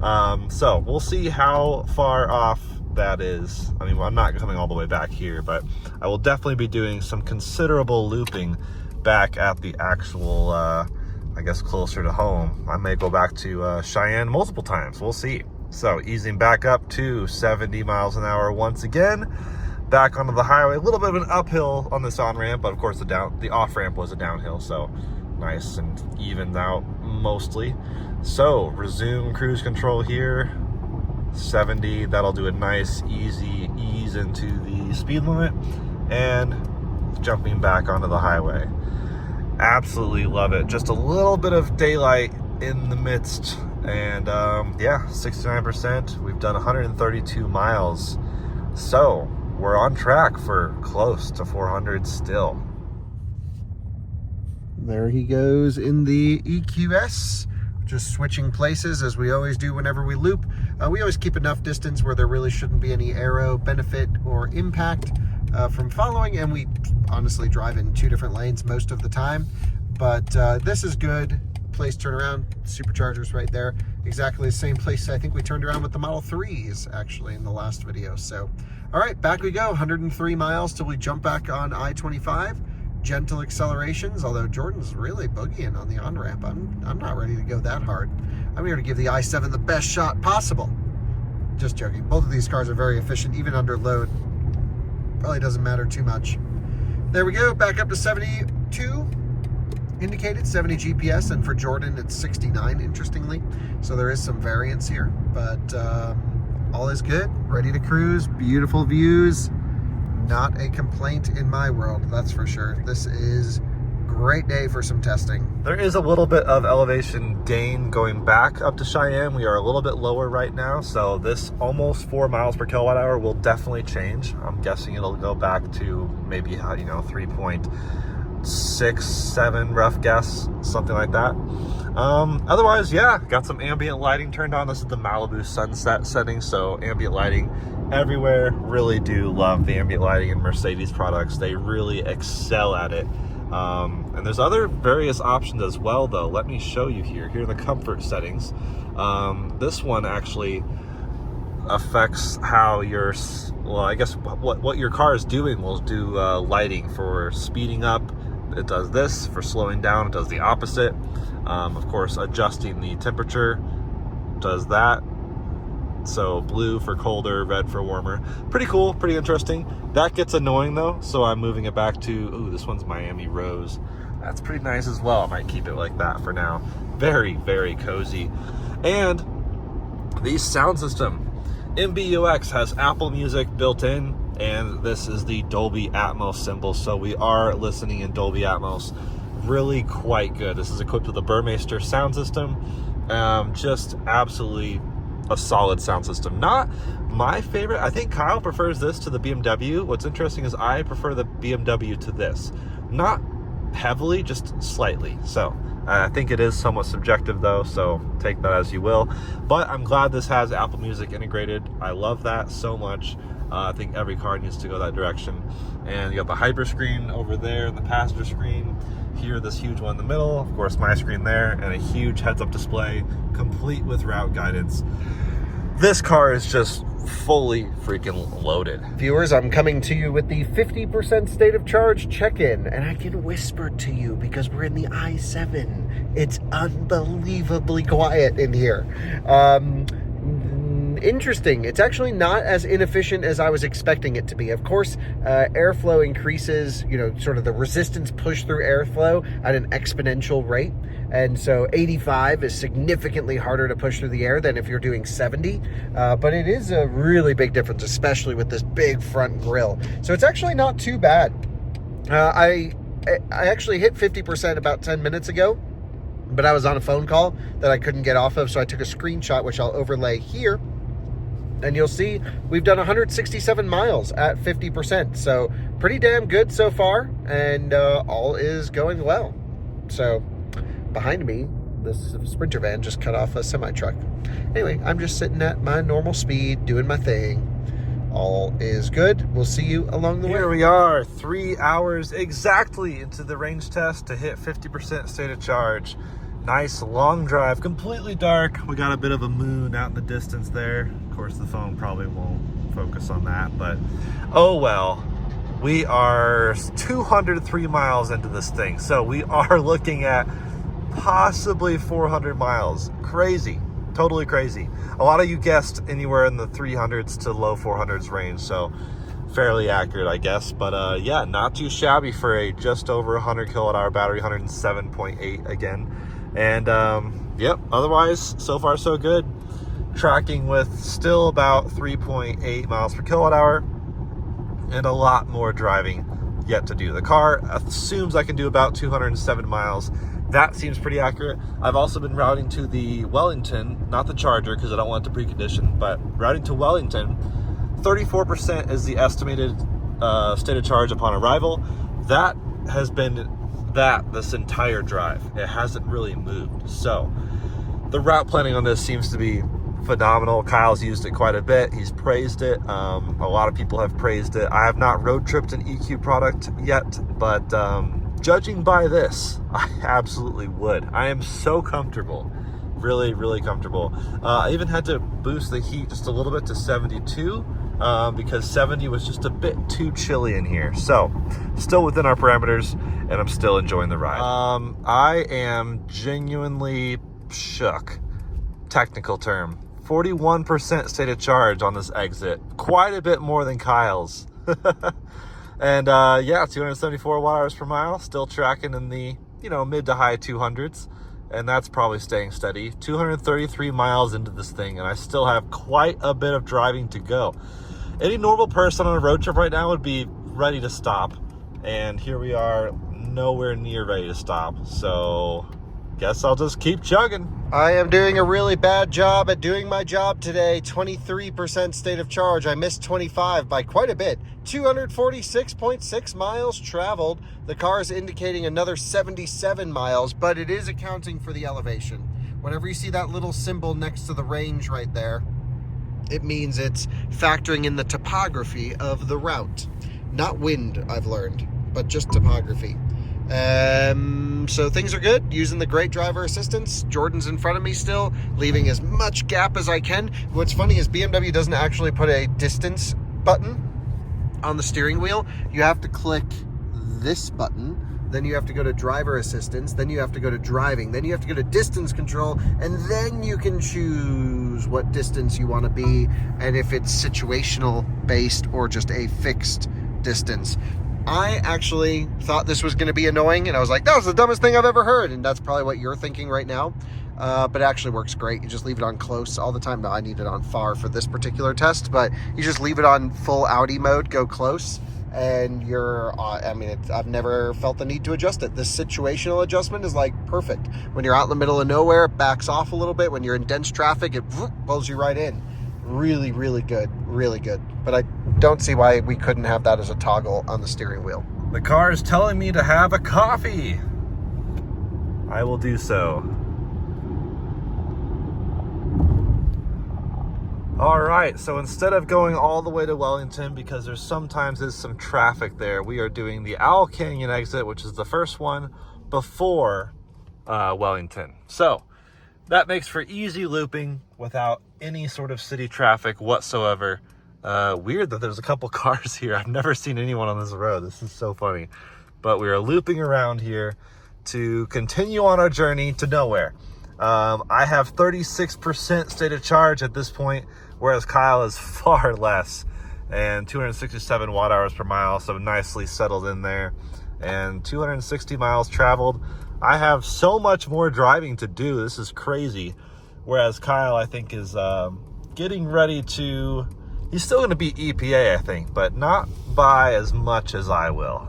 So we'll see how far off that is. I mean, I'm not coming all the way back here, but I will definitely be doing some considerable looping back at the actual, I guess closer to home. I may go back to Cheyenne multiple times. We'll see. So easing back up to 70 miles an hour once again, back onto the highway. A little bit of an uphill on this on-ramp, but of course the off-ramp was a downhill, so nice and evened out mostly. So resume cruise control here, 70. That'll do a nice easy ease into the speed limit and jumping back onto the highway. Absolutely love it. Just a little bit of daylight in the midst, and yeah, 69%. We've done 132 miles, so we're on track for close to 400 still. There he goes in the EQS, just switching places as we always do whenever we loop. We always keep enough distance where there really shouldn't be any aero benefit or impact from following, and we honestly drive in 2 different lanes most of the time, but this is good. place to turn around. Superchargers right there. Exactly the same place I think we turned around with the Model 3s actually in the last video. So, all right, back we go. 103 miles till we jump back on I-25. Gentle accelerations, although Jordan's really boogieing on the on-ramp. I'm not ready to go that hard. I'm here to give the i7 the best shot possible. Just joking. Both of these cars are very efficient, even under load. Probably doesn't matter too much. There we go, back up to 72. Indicated 70 GPS, and for Jordan it's 69, interestingly. So there is some variance here, but all is good. Ready to cruise, beautiful views. Not a complaint in my world, that's for sure. This is a great day for some testing. There is a little bit of elevation gain going back up to Cheyenne. We are a little bit lower right now, so this almost 4 miles per kilowatt hour will definitely change. I'm guessing it'll go back to maybe 3.6, 7, rough guess, something like that. Otherwise, yeah, got some ambient lighting turned on. This is the Malibu sunset setting, so ambient lighting everywhere. Really do love the ambient lighting in Mercedes products. They really excel at it. And there's other various options as well, though. Let me show you here. Here are the comfort settings. This one actually affects how your, well, I guess what your car is doing will do lighting for speeding up. It does this. For slowing down, it does the opposite. Of course, adjusting the temperature does that. So blue for colder, red for warmer. Pretty cool, pretty interesting. That gets annoying though, so I'm moving it back to, ooh, this one's Miami Rose. That's pretty nice as well. I might keep it like that for now. Very, very cozy. And the sound system. MBUX has Apple Music built in, and this is the Dolby Atmos symbol, so we are listening in Dolby Atmos. Really quite good. This is equipped with a Burmeister sound system. Just absolutely a solid sound system. Not my favorite. I think Kyle prefers this to the BMW. What's interesting is I prefer the BMW to this. Not heavily, just slightly. So I think it is somewhat subjective though, so take that as you will. But I'm glad this has Apple Music integrated. I love that so much. I think every car needs to go that direction. And you got the hyper screen over there and the passenger screen. Here, this huge one in the middle. Of course, my screen there, and a huge heads-up display, complete with route guidance. This car is just fully freaking loaded. Viewers, I'm coming to you with the 50% state of charge check-in, and I can whisper to you because we're in the i7. It's unbelievably quiet in here. Interesting. It's actually not as inefficient as I was expecting it to be. Of course, airflow increases, sort of the resistance push through airflow at an exponential rate. And so 85 is significantly harder to push through the air than if you're doing 70. But it is a really big difference, especially with this big front grille. So it's actually not too bad. I actually hit 50% about 10 minutes ago, but I was on a phone call that I couldn't get off of. So I took a screenshot, which I'll overlay here. And you'll see we've done 167 miles at 50%. So pretty damn good so far. And all is going well. So behind me, this Sprinter van just cut off a semi-truck. Anyway, I'm just sitting at my normal speed, doing my thing. All is good. We'll see you along the way. Here we are, 3 hours exactly into the range test to hit 50% state of charge. Nice long drive, completely dark. We got a bit of a moon out in the distance there. Of course, the phone probably won't focus on that, but oh well. We are 203 miles into this thing, so we are looking at possibly 400 miles. Crazy, totally crazy. A lot of you guessed anywhere in the 300s to low 400s range, so fairly accurate, I guess. But yeah, not too shabby for a just over 100 kilowatt hour battery, 107.8 again. And yep, otherwise so far so good. Tracking with still about 3.8 miles per kilowatt hour and a lot more driving yet to do. The car assumes I can do about 207 miles. That seems pretty accurate. I've also been routing to the Wellington, not the Charger because I don't want it to precondition, but routing to Wellington. 34% is the estimated state of charge upon arrival. That has been this entire drive. It hasn't really moved. So the route planning on this seems to be phenomenal. Kyle's used it quite a bit. He's praised it. A lot of people have praised it. I have not road tripped an EQ product yet, but judging by this, I absolutely would. I am so comfortable. Really, really comfortable. I even had to boost the heat just a little bit to 72 because 70 was just a bit too chilly in here. So, still within our parameters, and I'm still enjoying the ride. I am genuinely shook. Technical term. 41% state of charge on this exit. Quite a bit more than Kyle's. And yeah, 274 watt hours per mile, still tracking in the, mid to high 200s. And that's probably staying steady. 233 miles into this thing, and I still have quite a bit of driving to go. Any normal person on a road trip right now would be ready to stop. And here we are, nowhere near ready to stop. So, guess I'll just keep chugging. I am doing a really bad job at doing my job today. 23% state of charge. I missed 25 by quite a bit. 246.6 miles traveled. The car is indicating another 77 miles, but it is accounting for the elevation. Whenever you see that little symbol next to the range right there, it means it's factoring in the topography of the route. Not wind, I've learned, but just topography. So things are good, using the great driver assistance. Jordan's in front of me still, leaving as much gap as I can. What's funny is BMW doesn't actually put a distance button on the steering wheel. You have to click this button, then you have to go to driver assistance, then you have to go to driving, then you have to go to distance control, and then you can choose what distance you want to be, and if it's situational based or just a fixed distance. I actually thought this was going to be annoying, and I was like, that was the dumbest thing I've ever heard, and that's probably what you're thinking right now. But it actually works great. You just leave it on close all the time. Now, I need it on far for this particular test, but you just leave it on full Audi mode, go close, and you're, I've never felt the need to adjust it. This situational adjustment is like perfect. When you're out in the middle of nowhere, it backs off a little bit. When you're in dense traffic, it pulls you right in. Really, really good. Really good. But I don't see why we couldn't have that as a toggle on the steering wheel. The car is telling me to have a coffee. I will do so. All right, so instead of going all the way to Wellington, because there's sometimes some traffic there, we are doing the Owl Canyon exit, which is the first one before Wellington. So that makes for easy looping without any sort of city traffic whatsoever. Weird that there's a couple cars here. I've never seen anyone on this road. This is so funny. But we are looping around here to continue on our journey to nowhere. I have 36% state of charge at this point, whereas Kyle is far less, and 267 watt hours per mile, so nicely settled in there, and 260 miles traveled. I have so much more driving to do. This is crazy. Whereas Kyle, I think, is getting ready to... He's still going to be EPA, I think, but not by as much as I will.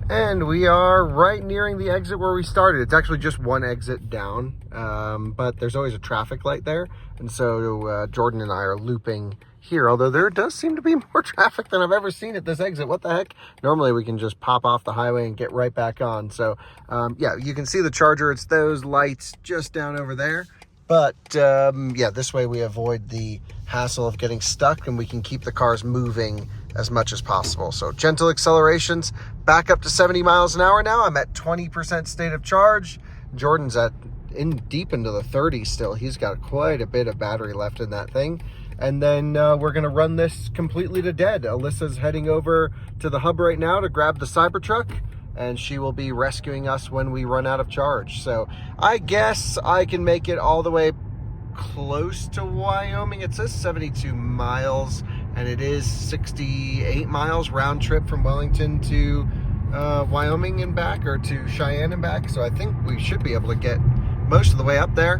And we are right nearing the exit where we started. It's actually just one exit down, but there's always a traffic light there. And so Jordan and I are looping here, although there does seem to be more traffic than I've ever seen at this exit. What the heck? Normally we can just pop off the highway and get right back on. So yeah, you can see the charger. It's those lights just down over there. But yeah, this way we avoid the hassle of getting stuck, and we can keep the cars moving as much as possible. So gentle accelerations, back up to 70 miles an hour now. I'm at 20% state of charge. Jordan's at deep into the 30s still. He's got quite a bit of battery left in that thing. And then we're going to run this completely to dead. Alyssa's heading over to the hub right now to grab the Cybertruck, and she will be rescuing us when we run out of charge. So I guess I can make it all the way close to Wyoming. It says 72 miles, and it is 68 miles round trip from Wellington to Wyoming and back, or to Cheyenne and back. So I think we should be able to get most of the way up there.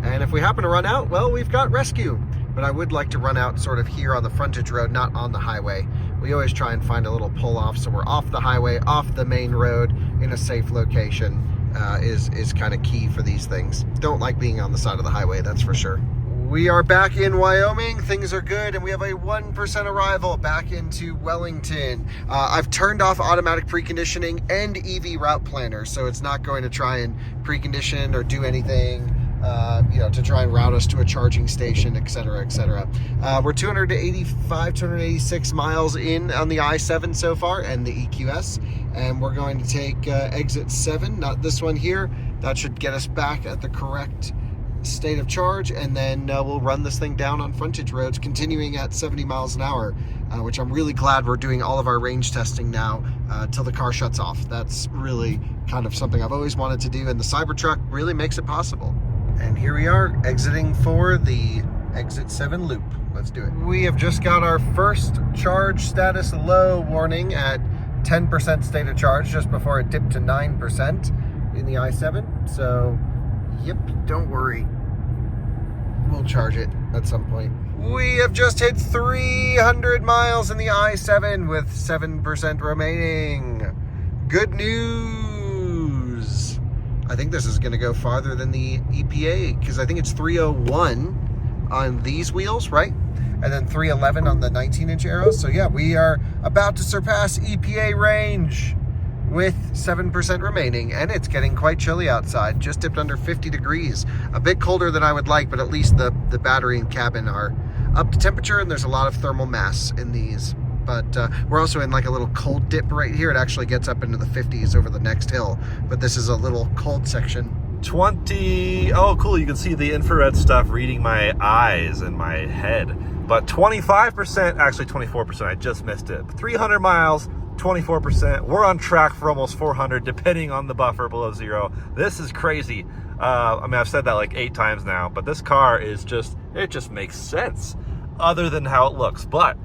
And if we happen to run out, well, we've got rescue. But I would like to run out sort of here on the frontage road, not on the highway. We always try and find a little pull off, so we're off the highway, off the main road, in a safe location. Is kind of key for these things. Don't like being on the side of the highway, that's for sure. We are back in Wyoming. Things are good, and we have a 1% arrival back into Wellington. I've turned off automatic preconditioning and EV route planner, so it's not going to try and precondition or do anything to try and route us to a charging station, etc., etc. We're 286 miles in on the i7 so far and the EQS, and we're going to take exit 7, not this one here. That should get us back at the correct state of charge, and then we'll run this thing down on frontage roads, continuing at 70 miles an hour, which I'm really glad we're doing all of our range testing now till the car shuts off. That's really kind of something I've always wanted to do, and the Cybertruck really makes it possible. And here we are exiting for the exit 7 loop. Let's do it. We have just got our first charge status low warning at 10% state of charge, just before it dipped to 9% in the i7. So yep, don't worry. We'll charge it at some point. We have just hit 300 miles in the i7 with 7% remaining. Good news. I think this is going to go farther than the EPA, because I think it's 301 on these wheels, right? And then 311 on the 19-inch arrows. So yeah, we are about to surpass EPA range with 7% remaining, and it's getting quite chilly outside. Just dipped under 50 degrees. A bit colder than I would like, but at least the battery and cabin are up to temperature, and there's a lot of thermal mass in these. But we're also in like a little cold dip right here. It actually gets up into the 50s over the next hill, but this is a little cold section. 20, oh cool, you can see the infrared stuff reading my eyes and my head. But 25%, actually 24%, I just missed it. 300 miles, 24%. We're on track for almost 400, depending on the buffer below zero. This is crazy. I mean, I've said that like 8 times now, but this car is just, it just makes sense other than how it looks. But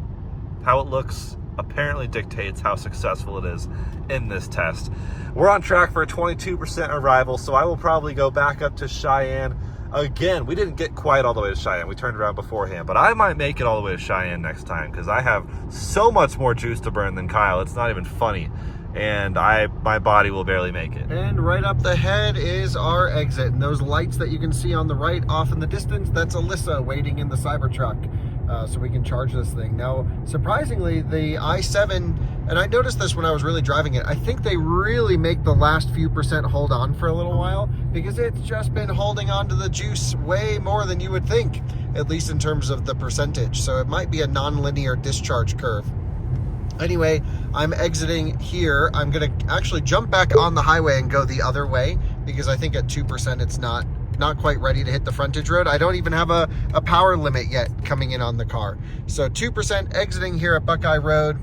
how it looks apparently dictates how successful it is in this test. We're on track for a 22% arrival, so I will probably go back up to Cheyenne. Again, we didn't get quite all the way to Cheyenne. We turned around beforehand, but I might make it all the way to Cheyenne next time, because I have so much more juice to burn than Kyle. It's not even funny, and my body will barely make it. And right up the head is our exit, and those lights that you can see on the right off in the distance, that's Alyssa waiting in the Cybertruck. So we can charge this thing. Now, surprisingly, the i7, and I noticed this when I was really driving it, I think they really make the last few percent hold on for a little while, because it's just been holding on to the juice way more than you would think, at least in terms of the percentage. So it might be a non-linear discharge curve. Anyway, I'm exiting here. I'm gonna actually jump back on the highway and go the other way, because I think at 2% it's not quite ready to hit the frontage road. I don't even have a power limit yet coming in on the car. So 2% exiting here at Buckeye Road.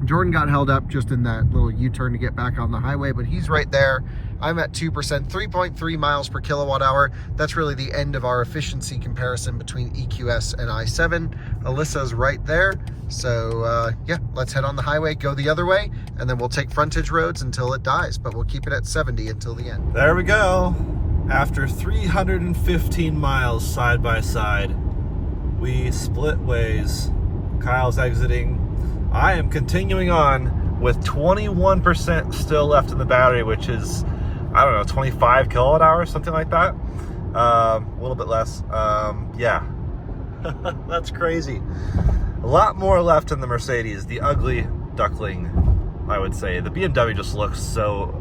Jordan got held up just in that little U-turn to get back on the highway, but he's right there. I'm at 2%, 3.3 miles per kilowatt hour. That's really the end of our efficiency comparison between EQS and i7. Alyssa's right there. So yeah, let's head on the highway, go the other way, and then we'll take frontage roads until it dies, but we'll keep it at 70 until the end. There we go. After 315 miles side by side, we split ways. Kyle's exiting. I am continuing on with 21% still left in the battery, which is, I don't know, 25 kilowatt hours, something like that. A little bit less. Yeah, that's crazy. A lot more left in the Mercedes, the ugly duckling, I would say. The BMW just looks so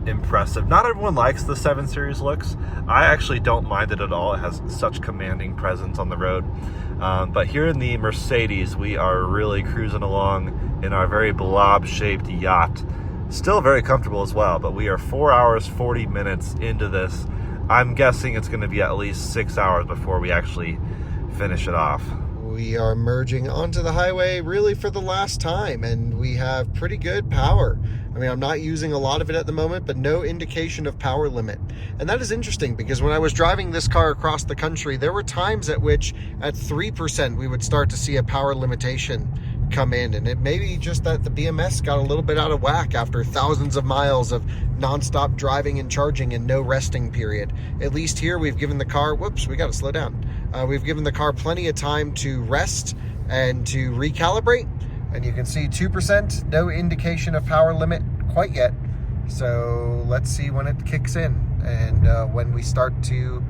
impressive. Not everyone likes the 7 Series looks. I actually don't mind it at all. It has such commanding presence on the road. But here in the Mercedes, we are really cruising along in our very blob-shaped yacht. Still very comfortable as well, but we are 4 hours, 40 minutes into this. I'm guessing it's going to be at least 6 hours before we actually finish it off. We are merging onto the highway really for the last time, and we have pretty good power. I mean, I'm not using a lot of it at the moment, but no indication of power limit. And that is interesting, because when I was driving this car across the country, there were times at which at 3% we would start to see a power limitation come in, and it may be just that the BMS got a little bit out of whack after thousands of miles of nonstop driving and charging and no resting period. At least here we've given the car, whoops, we got to slow down. We've given the car plenty of time to rest and to recalibrate, and you can see 2%, no indication of power limit quite yet. So let's see when it kicks in and when we start to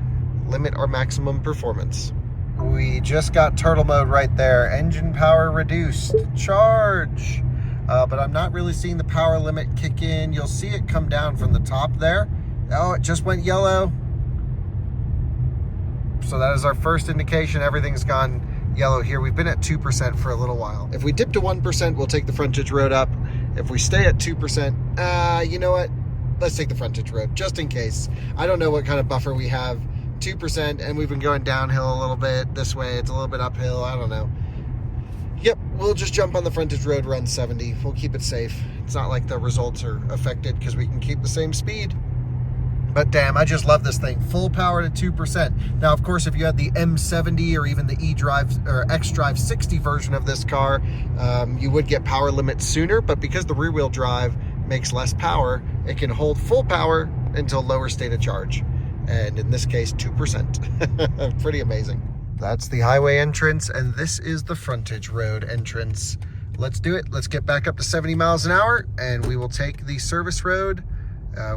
limit our maximum performance. We just got turtle mode right there. Engine power reduced. Charge. But I'm not really seeing the power limit kick in. You'll see it come down from the top there. Oh, it just went yellow. So that is our first indication. Everything's gone yellow here. We've been at 2% for a little while. If we dip to 1%, we'll take the frontage road up. If we stay at 2%, you know what? Let's take the frontage road, just in case. I don't know what kind of buffer we have. 2%, and we've been going downhill a little bit this way. It's a little bit uphill. I don't know. Yep, we'll just jump on the frontage road, run 70. We'll keep it safe. It's not like the results are affected because we can keep the same speed. But damn, I just love this thing. Full power to 2%. Now, of course, if you had the M70 or even the eDrive or xDrive 60 version of this car, you would get power limits sooner. But because the rear-wheel drive makes less power, it can hold full power until lower state of charge. And in this case, 2%. Pretty amazing. That's the highway entrance, and this is the frontage road entrance. Let's do it. Let's get back up to 70 miles an hour, and we will take the service road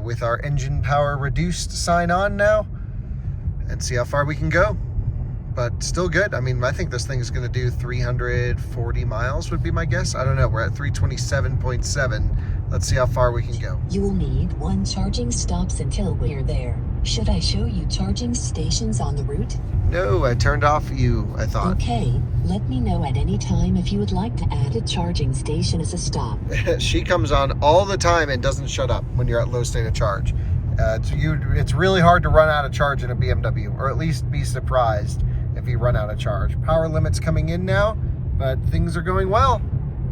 with our engine power reduced sign on now and see how far we can go. But still good. I mean, I think this thing is going to do 340 miles would be my guess. I don't know. We're at 327.7. Let's see how far we can go. You will need 1 charging stops until we're there. Should I show you charging stations on the route? No, I turned off I thought. Okay, let me know at any time if you would like to add a charging station as a stop. She comes on all the time and doesn't shut up when you're at low state of charge. It's really hard to run out of charge in a BMW, or at least be surprised if you run out of charge. Power limit's coming in now, but things are going well,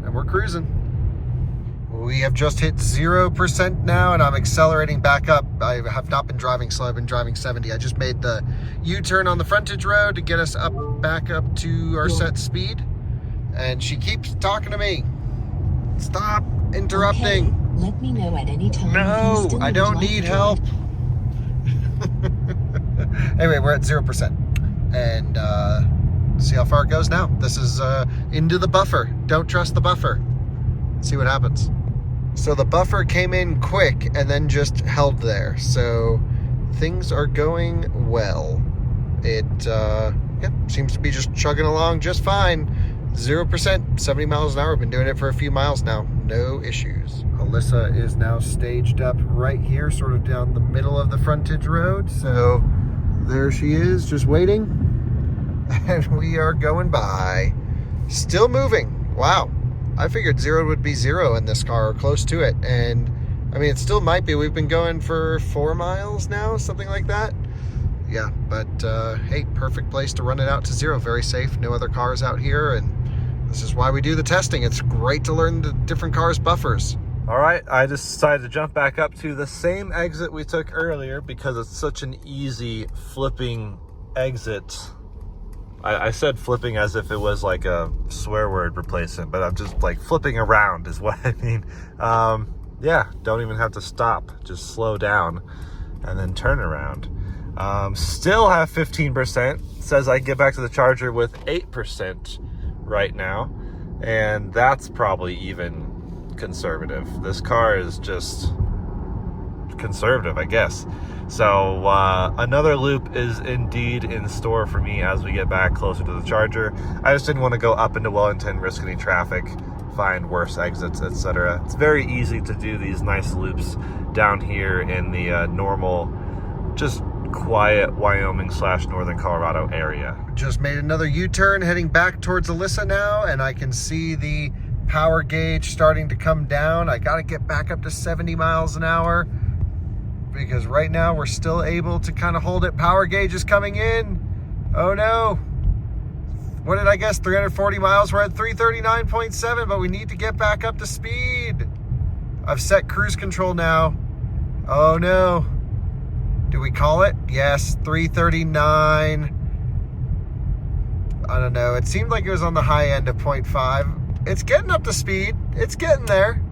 and we're cruising. We have just hit 0% now, and I'm accelerating back up. I have not been driving slow. I've been driving 70. I just made the U-turn on the frontage road to get us back up to our set speed. And she keeps talking to me. Stop interrupting. Okay, let me know at any time. No, I don't need help. Anyway, we're at 0%. And see how far it goes now. This is into the buffer. Don't trust the buffer. See what happens. So the buffer came in quick and then just held there. So things are going well. It seems to be just chugging along just fine. 0%, 70 miles an hour. I've been doing it for a few miles now. No issues. Alyssa is now staged up right here, sort of down the middle of the frontage road. So there she is, just waiting. And we are going by. Still moving. Wow. I figured 0 would be 0 in this car, or close to it. And I mean, it still might be. We've been going for 4 miles now, something like that. Yeah, but hey, perfect place to run it out to 0. Very safe. No other cars out here. And this is why we do the testing. It's great to learn the different cars' buffers. All right, I just decided to jump back up to the same exit we took earlier because it's such an easy flipping exit. I said flipping as if it was like a swear word replacement, but I'm just like flipping around is what I mean. Yeah, don't even have to stop. Just slow down and then turn around. Still have 15%. Says I can get back to the charger with 8% right now. And that's probably even conservative. This car is just conservative, I guess. So another loop is indeed in store for me as we get back closer to the charger. I just didn't want to go up into Wellington, risk any traffic, find worse exits, etc. It's very easy to do these nice loops down here in the normal, just quiet Wyoming / Northern Colorado area. Just made another U-turn heading back towards Alyssa now, and I can see the power gauge starting to come down. I got to get back up to 70 miles an hour. Because right now we're still able to kind of hold it. Power gauge is coming in. Oh no. What did I guess? 340 miles. We're at 339.7, but we need to get back up to speed. I've set cruise control now. Oh no. Do we call it? Yes, 339. I don't know. It seemed like it was on the high end of 0.5. It's getting up to speed. It's getting there.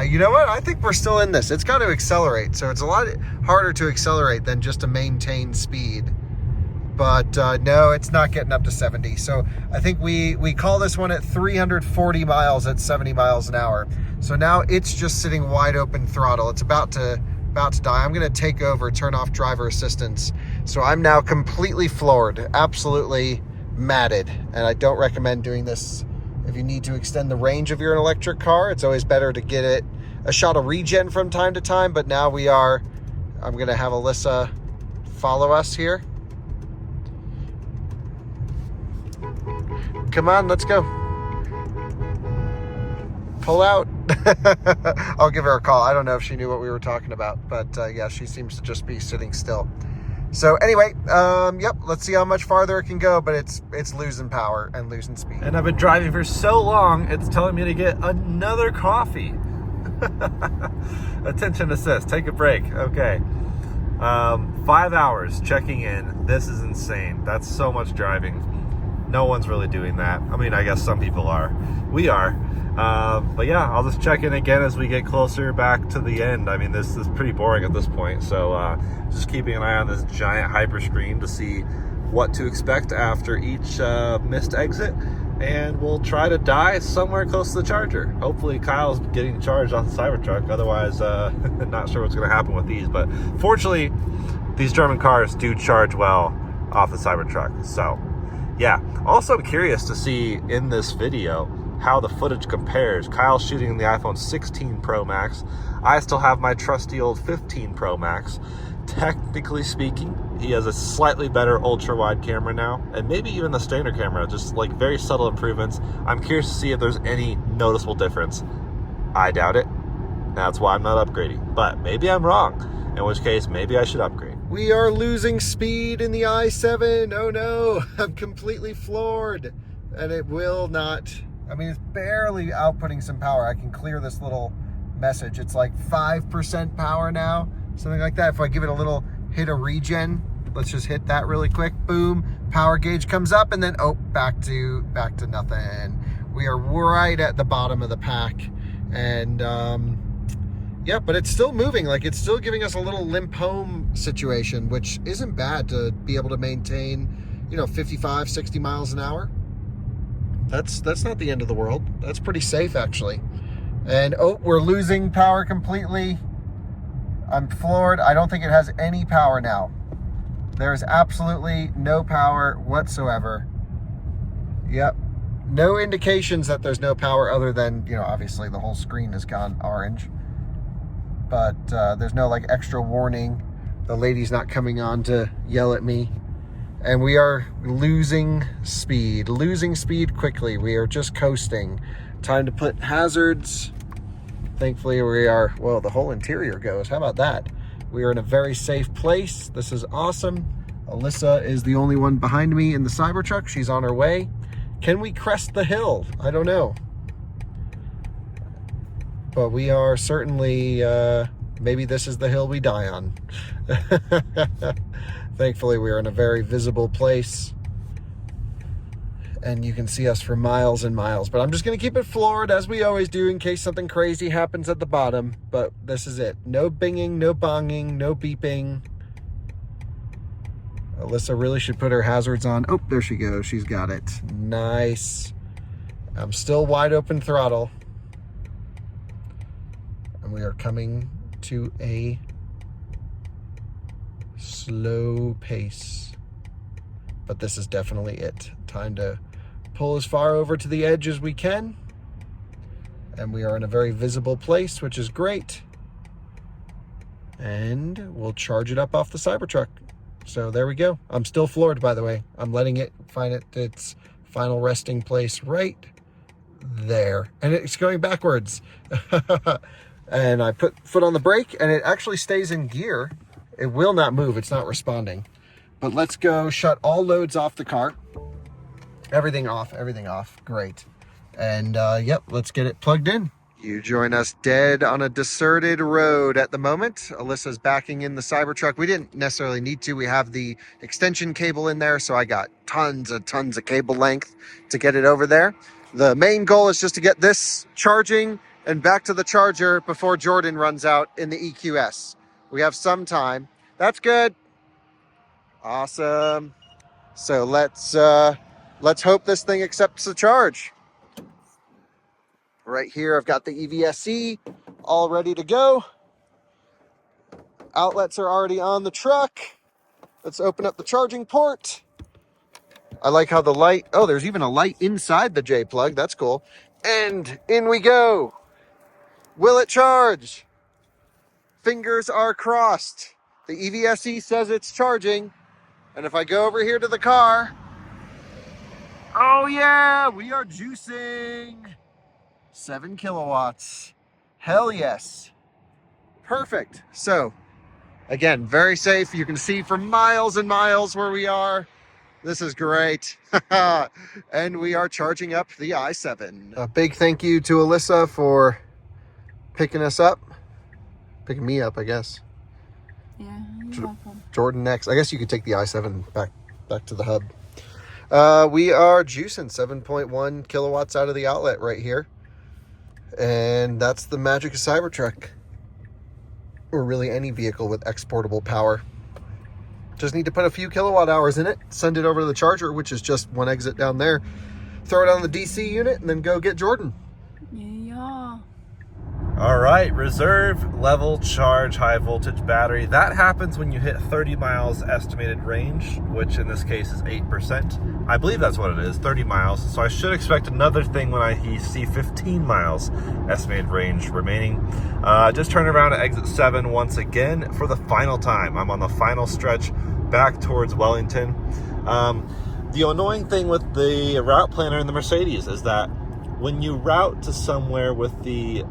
You know what? I think we're still in this. It's got to accelerate. So it's a lot harder to accelerate than just to maintain speed. But no, it's not getting up to 70. So I think we call this one at 340 miles at 70 miles an hour. So now it's just sitting wide open throttle. It's about to die. I'm going to take over, turn off driver assistance. So I'm now completely floored, absolutely matted. And I don't recommend doing this. If you need to extend the range of your electric car, it's always better to get it a shot of regen from time to time. But now I'm going to have Alyssa follow us here. Come on, let's go. Pull out. I'll give her a call. I don't know if she knew what we were talking about, but yeah, she seems to just be sitting still. So anyway, yep, let's see how much farther it can go, but it's losing power and losing speed. And I've been driving for so long, it's telling me to get another coffee. Attention assist, take a break. Okay. 5 hours checking in. This is insane. That's so much driving. No one's really doing that. I mean, I guess some people are. We are. But yeah, I'll just check in again as we get closer back to the end. I mean, this is pretty boring at this point. So just keeping an eye on this giant hyper screen to see what to expect after each missed exit. And we'll try to die somewhere close to the charger. Hopefully Kyle's getting charged off the Cybertruck. Otherwise, not sure what's going to happen with these. But fortunately, these German cars do charge well off the Cybertruck. So yeah, also curious to see in this video how the footage compares. Kyle's shooting the iPhone 16 Pro Max. I still have my trusty old 15 Pro Max. Technically speaking, he has a slightly better ultra-wide camera now, and maybe even the standard camera, just like very subtle improvements. I'm curious to see if there's any noticeable difference. I doubt it. That's why I'm not upgrading, but maybe I'm wrong, in which case maybe I should upgrade. We are losing speed in the i7. Oh no, I'm completely floored. And it will not, I mean, it's barely outputting some power. I can clear this little message. It's like 5% power now, something like that. If I give it a little hit of regen, let's just hit that really quick. Boom, power gauge comes up, and then oh, back to nothing. We are right at the bottom of the pack, and yeah, but it's still moving. Like, it's still giving us a little limp home situation, which isn't bad to be able to maintain, you know, 55, 60 miles an hour. That's not the end of the world. That's pretty safe, actually. And oh, we're losing power completely. I'm floored. I don't think it has any power now. There's absolutely no power whatsoever. Yep. No indications that there's no power other than, you know, obviously the whole screen has gone orange. But there's no like extra warning. The lady's not coming on to yell at me. And we are losing speed quickly. We are just coasting. Time to put hazards. Thankfully we are, well, the whole interior goes. How about that? We are in a very safe place. This is awesome. Alyssa is the only one behind me in the Cybertruck. She's on her way. Can we crest the hill? I don't know. But we are certainly, maybe this is the hill we die on. Thankfully, we are in a very visible place. And you can see us for miles and miles. But I'm just going to keep it floored, as we always do, in case something crazy happens at the bottom. But this is it. No binging, no bonging, no beeping. Alyssa really should put her hazards on. Oh, there she goes. She's got it. Nice. I'm still wide open throttle. And we are coming to a slow pace. But this is definitely it. Time to pull as far over to the edge as we can. And we are in a very visible place, which is great. And we'll charge it up off the Cybertruck. So there we go. I'm still floored, by the way. I'm letting it find its final resting place right there. And it's going backwards. And I put foot on the brake, and it actually stays in gear. It will not move. It's not responding. But let's go shut all loads off the car. Everything off, everything off. Great. And yep, let's get it plugged in. You join us dead on a deserted road at the moment. Alyssa's backing in the Cybertruck. We didn't necessarily need to. We have the extension cable in there, so I got tons of cable length to get it over there. The main goal is just to get this charging and back to the charger before Jordan runs out in the EQS. We have some time. That's good. Awesome. So let's hope this thing accepts the charge. Right here, I've got the EVSE all ready to go. Outlets are already on the truck. Let's open up the charging port. I like how the light, oh, there's even a light inside the J plug. That's cool. And in we go. Will it charge? Fingers are crossed. The EVSE says it's charging. And if I go over here to the car, oh, Oh yeah, we are juicing 7 kilowatts. Hell yes. Perfect. So again, very safe. You can see for miles and miles where we are. This is great. And we are charging up the i7. A big thank you to Alyssa for picking us up. Picking me up, I guess. Yeah, you're welcome. Jordan next. I guess you could take the i7 back to the hub. We are juicing 7.1 kilowatts out of the outlet right here. And that's the magic of Cybertruck. Or really any vehicle with exportable power. Just need to put a few kilowatt hours in it, send it over to the charger, which is just one exit down there, throw it on the DC unit, and then go get Jordan. Yeah. All right, reserve level charge high voltage battery. That happens when you hit 30 miles estimated range, which in this case is 8%. I believe that's what it is, 30 miles. So I should expect another thing when I see 15 miles estimated range remaining. Just turn around at exit 7 once again for the final time. I'm on the final stretch back towards Wellington. The annoying thing with the route planner in the Mercedes is that when you route to somewhere with the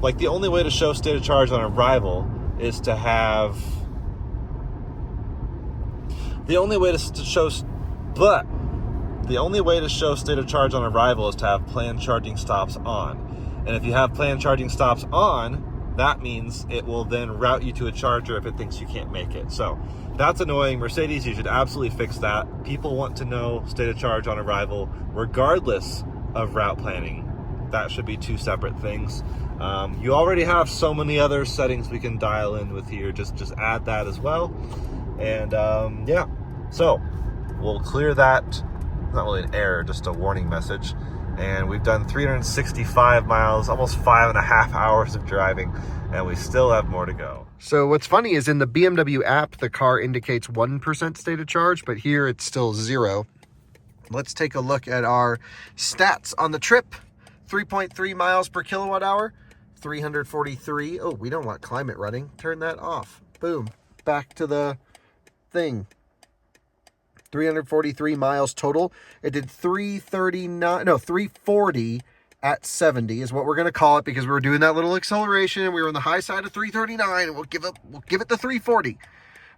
like the only way to show state of charge on arrival is to have the only way to show state of charge on arrival is to have planned charging stops on. And if you have planned charging stops on, that means it will then route you to a charger if it thinks you can't make it. So that's annoying. Mercedes, you should absolutely fix that. People want to know state of charge on arrival regardless of route planning. That should be two separate things. You already have so many other settings we can dial in with here. Just add that as well. And yeah, so we'll clear that. Not really an error, just a warning message. And we've done 365 miles, almost 5.5 hours of driving, and we still have more to go. So what's funny is in the BMW app, the car indicates 1% state of charge, but here it's still 0. Let's take a look at our stats on the trip. 3.3 miles per kilowatt hour, 343. Oh, we don't want climate running. Turn that off. Boom. Back to the thing. 343 miles total. It did 340 at 70 is what we're going to call it, because we were doing that little acceleration and we were on the high side of 339, and we'll give it the 340.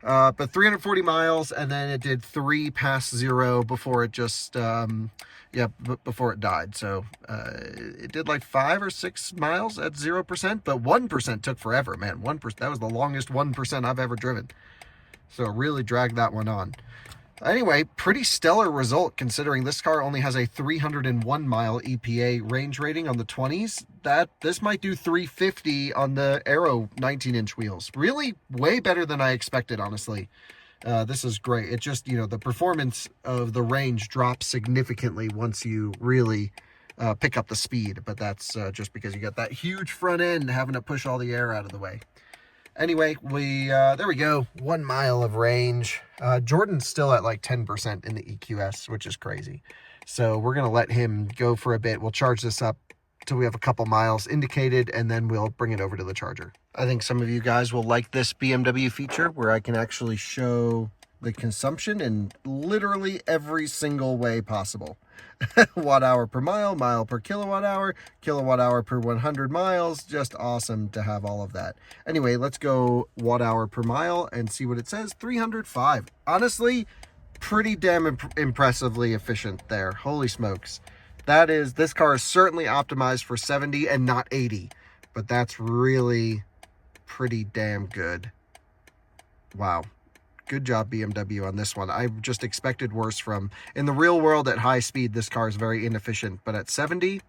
But 340 miles, and then it did 3 past 0 before it just before it died. So it did like 5 or 6 miles at 0%, but 1% took forever, man. 1%, that was the longest 1% I've ever driven. So really dragged that one on. Anyway, pretty stellar result considering this car only has a 301 mile EPA range rating on the 20s. This might do 350 on the Aero 19-inch wheels. Really way better than I expected, honestly. This is great. It just, the performance of the range drops significantly once you really pick up the speed. But that's just because you got that huge front end having to push all the air out of the way. Anyway, there we go. 1 mile of range. Jordan's still at like 10% in the EQS, which is crazy. So we're going to let him go for a bit. We'll charge this up till we have a couple miles indicated, and then we'll bring it over to the charger. I think some of you guys will like this BMW feature where I can actually show the consumption in literally every single way possible. Watt hour per mile, mile per kilowatt hour per 100 miles. Just awesome to have all of that. Anyway, let's go watt hour per mile and see what it says. 305. Honestly, pretty damn impressively efficient there. Holy smokes. This car is certainly optimized for 70 and not 80, but that's really pretty damn good. Wow. Good job, BMW, on this one. I just expected worse in the real world at high speed. This car is very inefficient, but at 70,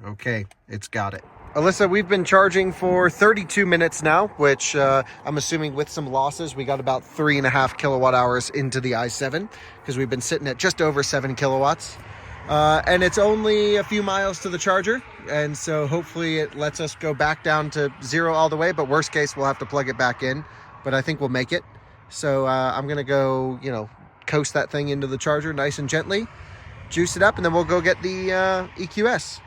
okay, it's got it. Alyssa, we've been charging for 32 minutes now, which I'm assuming with some losses, we got about 3.5 kilowatt hours into the i7 because we've been sitting at just over 7 kilowatts. And it's only a few miles to the charger, and so hopefully it lets us go back down to 0 all the way, but worst case, we'll have to plug it back in, but I think we'll make it. So I'm going to go, coast that thing into the charger nice and gently, juice it up, and then we'll go get the EQS.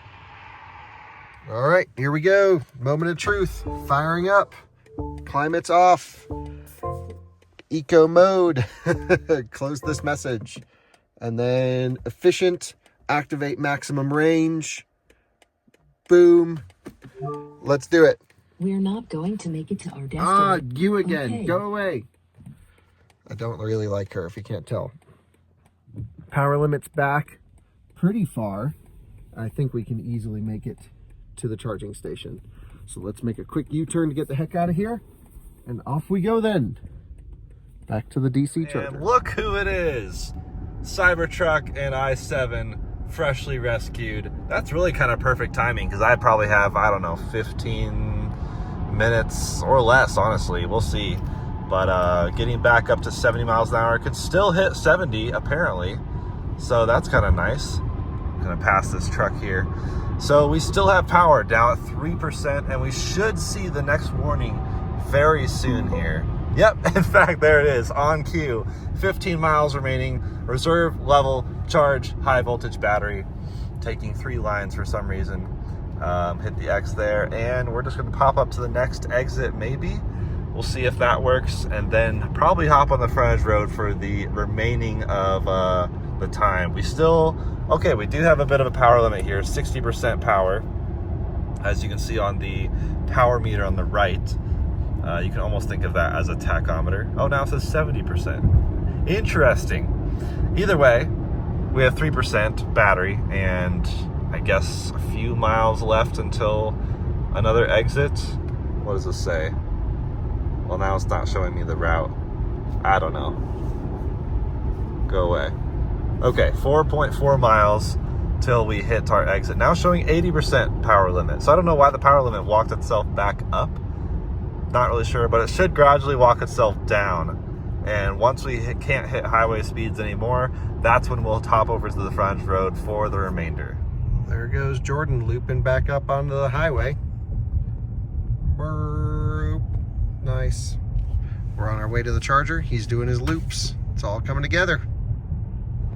All right, here we go. Moment of truth. Firing up. Climate's off. Eco mode. Close this message. And then efficient, activate maximum range. Boom. Let's do it. We're not going to make it to our destination. Ah, you again. Okay. Go away. I don't really like her, if you can't tell. Power limit's back pretty far. I think we can easily make it to the charging station. So let's make a quick U-turn to get the heck out of here. And off we go then. Back to the DC charger. And look who it is. Cybertruck and i7 freshly rescued. That's really kind of perfect timing because I probably have, I don't know, 15 minutes or less, honestly. We'll see. But getting back up to 70 miles an hour, could still hit 70 apparently. So that's kind of nice. I'm gonna pass this truck here. So we still have power down at 3%, and we should see the next warning very soon here. Yep, in fact, there it is, on cue. 15 miles remaining, reserve level charge, high voltage battery. Taking 3 lines for some reason. Hit the X there, and we're just gonna pop up to the next exit, maybe. We'll see if that works, and then probably hop on the frontage road for the remaining of the time. We still, okay, we do have a bit of a power limit here, 60% power. As you can see on the power meter on the right. You can almost think of that as a tachometer. Oh, now it says 70%. Interesting. Either way, we have 3% battery, and I guess a few miles left until another exit. What does this say? Well, now it's not showing me the route. I don't know. Go away. Okay, 4.4 miles till we hit our exit. Now showing 80% power limit. So I don't know why the power limit walked itself back up. Not really sure, but it should gradually walk itself down. And once we can't hit highway speeds anymore, that's when we'll top over to the frontage road for the remainder. There goes Jordan looping back up onto the highway. Burp. Nice. We're on our way to the charger. He's doing his loops. It's all coming together.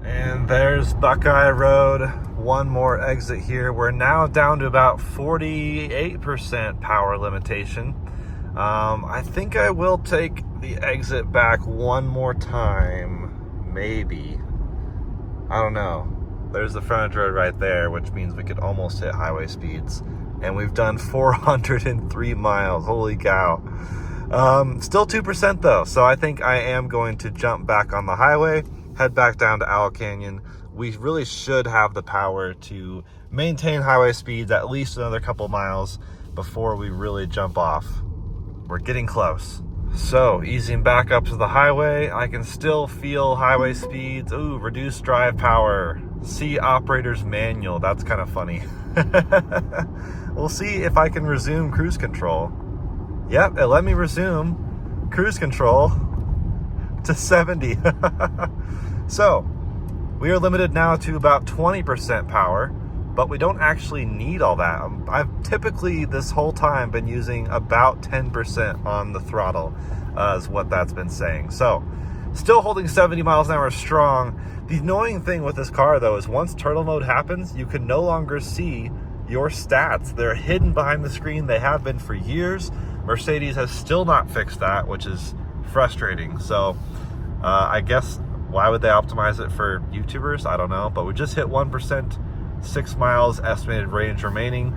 And there's Buckeye Road. One more exit here. We're now down to about 48% power limitation. I think I will take the exit back one more time. Maybe. I don't know. There's the frontage road right there, which means we could almost hit highway speeds. And we've done 403 miles. Holy cow. Still 2% though. So I think I am going to jump back on the highway, head back down to Owl Canyon. We really should have the power to maintain highway speeds at least another couple miles before we really jump off. We're getting close. So easing back up to the highway, I can still feel highway speeds. Ooh, reduced drive power. See operator's manual. That's kind of funny. We'll see if I can resume cruise control. Yep, it let me resume cruise control to 70. So we are limited now to about 20% power, but we don't actually need all that. I've typically this whole time been using about 10% on the throttle, is what that's been saying. So still holding 70 miles an hour strong. The annoying thing with this car though is once turtle mode happens, you can no longer see your stats. They're hidden behind the screen. They have been for years. Mercedes has still not fixed that, which is frustrating. So I guess why would they optimize it for YouTubers? I don't know, but we just hit 1%, 6 miles estimated range remaining.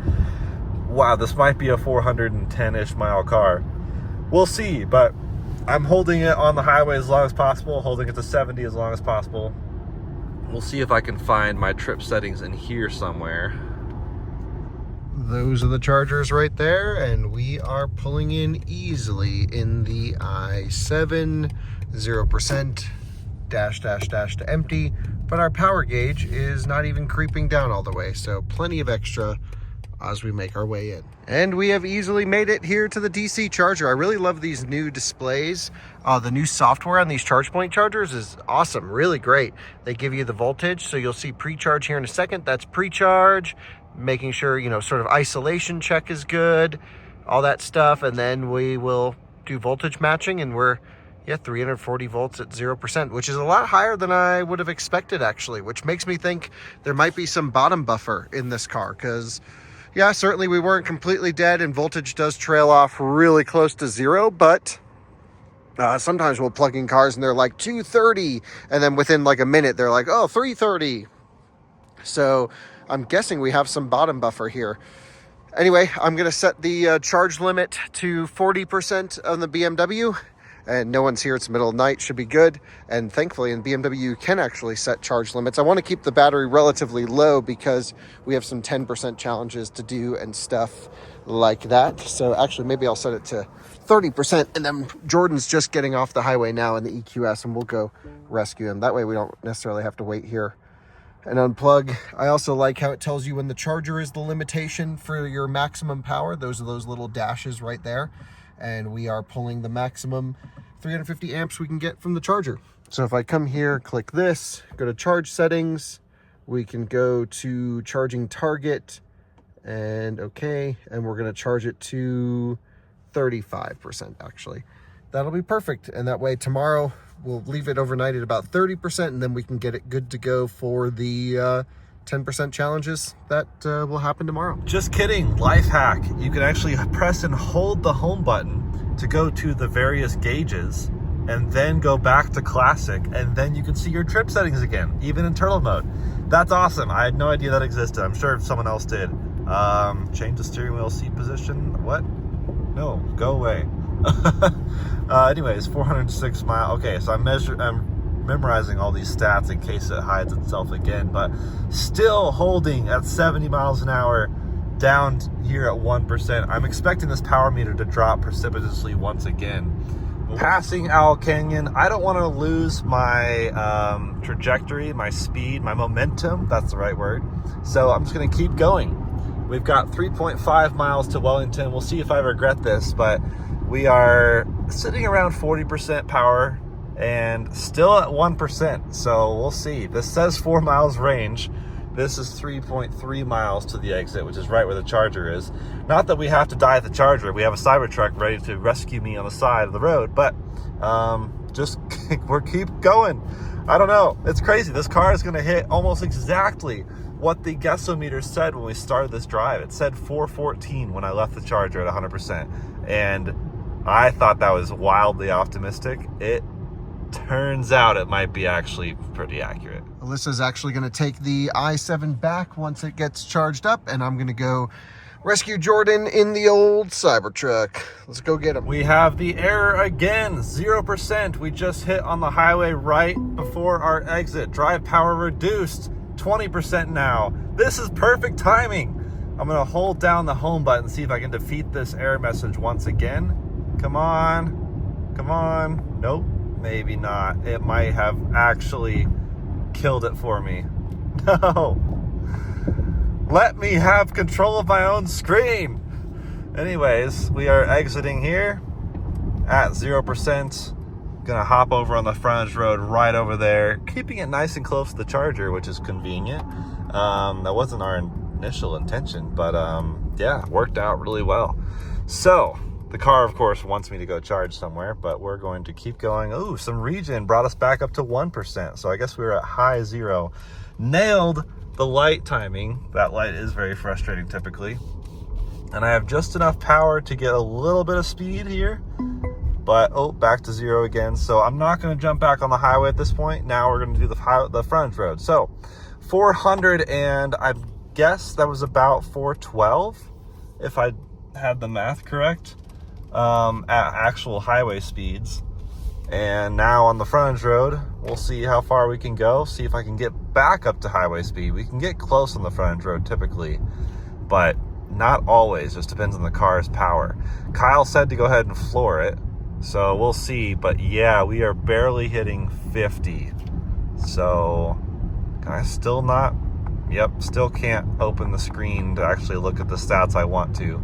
Wow, this might be a 410-ish mile car. We'll see, but I'm holding it on the highway as long as possible, holding it to 70 as long as possible. We'll see if I can find my trip settings in here somewhere. Those are the chargers right there, and we are pulling in easily in the i7, 0%, dash to empty, but our power gauge is not even creeping down all the way, so plenty of extra as we make our way in. And we have easily made it here to the DC charger. I really love these new displays. The new software on these ChargePoint chargers is awesome, really great. They give you the voltage, so you'll see pre-charge here in a second. That's pre-charge, making sure, you know, sort of isolation check is good, all that stuff, and then we will do voltage matching, and we're 340 volts at 0%, which is a lot higher than I would have expected actually, which makes me think there might be some bottom buffer in this car, because yeah, certainly we weren't completely dead and voltage does trail off really close to 0, but Sometimes we'll plug in cars and they're like 230, and then within like a minute they're like, oh, 330. So I'm guessing we have some bottom buffer here. Anyway, I'm going to set the charge limit to 40% on the BMW, and no one's here. It's middle of the night, should be good. And thankfully in BMW you can actually set charge limits. I want to keep the battery relatively low because we have some 10% challenges to do and stuff like that. So actually maybe I'll set it to 30%, and then Jordan's just getting off the highway now in the EQS, and we'll go rescue him. That way we don't necessarily have to wait here and unplug. I also like how it tells you when the charger is the limitation for your maximum power. Those are those little dashes right there. And we are pulling the maximum 350 amps we can get from the charger. So if I come here, click this, go to charge settings, we can go to charging target, and okay, and we're gonna charge it to 35% actually. That'll be perfect. And that way tomorrow we'll leave it overnight at about 30%, and then we can get it good to go for the 10% challenges that will happen tomorrow. Just kidding, life hack. You can actually press and hold the home button to go to the various gauges, and then go back to classic, and then you can see your trip settings again, even in turtle mode. That's awesome. I had no idea that existed. I'm sure someone else did. Change the steering wheel seat position. What? No, go away. Anyways, 406 miles. Okay, so I'm memorizing all these stats in case it hides itself again, but still holding at 70 miles an hour down here at 1%. I'm expecting this power meter to drop precipitously once again. Passing Owl Canyon, I don't want to lose my trajectory, my speed, my momentum. That's the right word. So I'm just going to keep going. We've got 3.5 miles to Wellington. We'll see if I regret this, but we are sitting around 40% power and still at 1%. So we'll see. This says 4 miles range. This is 3.3 miles to the exit, which is right where the charger is. Not that we have to die at the charger. We have a Cybertruck ready to rescue me on the side of the road, but just we're keep going. I don't know. It's crazy. This car is going to hit almost exactly what the guessometer said when we started this drive. It said 414 when I left the charger at 100%. And I thought that was wildly optimistic. It turns out it might be actually pretty accurate. Alyssa's actually going to take the i7 back once it gets charged up, and I'm going to go rescue Jordan in the old Cybertruck. Let's go get him. We have the error again, 0%. We just hit on the highway right before our exit. Drive power reduced, 20% now. This is perfect timing. I'm going to hold down the home button, see if I can defeat this error message once again. Come on. Come on. Nope. Maybe not. It might have actually killed it for me. No. Let me have control of my own screen. Anyways, we are exiting here at 0%. Gonna hop over on the frontage road right over there, keeping it nice and close to the charger, which is convenient. That wasn't our initial intention, but yeah, worked out really well. So the car, of course, wants me to go charge somewhere, but we're going to keep going. Ooh, some regen brought us back up to 1%. So I guess we were at high 0. Nailed the light timing. That light is very frustrating typically. And I have just enough power to get a little bit of speed here, but oh, back to 0 again. So I'm not going to jump back on the highway at this point. Now we're going to do the frontage road. So 400, and I guess that was about 412 if I had the math correct. At actual highway speeds. And now on the frontage road, we'll see how far we can go, see if I can get back up to highway speed. We can get close on the frontage road typically, but not always. Just depends on the car's power. Kyle said to go ahead and floor it, so we'll see. But yeah, we are barely hitting 50. So can I still not? Yep, still can't open the screen to actually look at the stats I want to.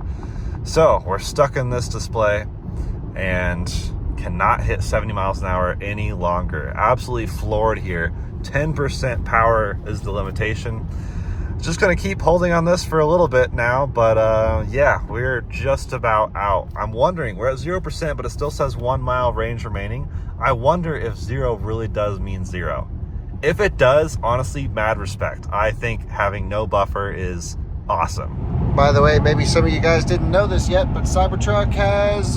So we're stuck in this display and cannot hit 70 miles an hour any longer. Absolutely floored here. 10% power is the limitation. Just gonna keep holding on this for a little bit now, but yeah, we're just about out. I'm wondering, we're at 0%, but it still says 1 mile range remaining. I wonder if 0 really does mean 0. If it does, honestly, mad respect. I think having no buffer is awesome. By the way, maybe some of you guys didn't know this yet, but Cybertruck has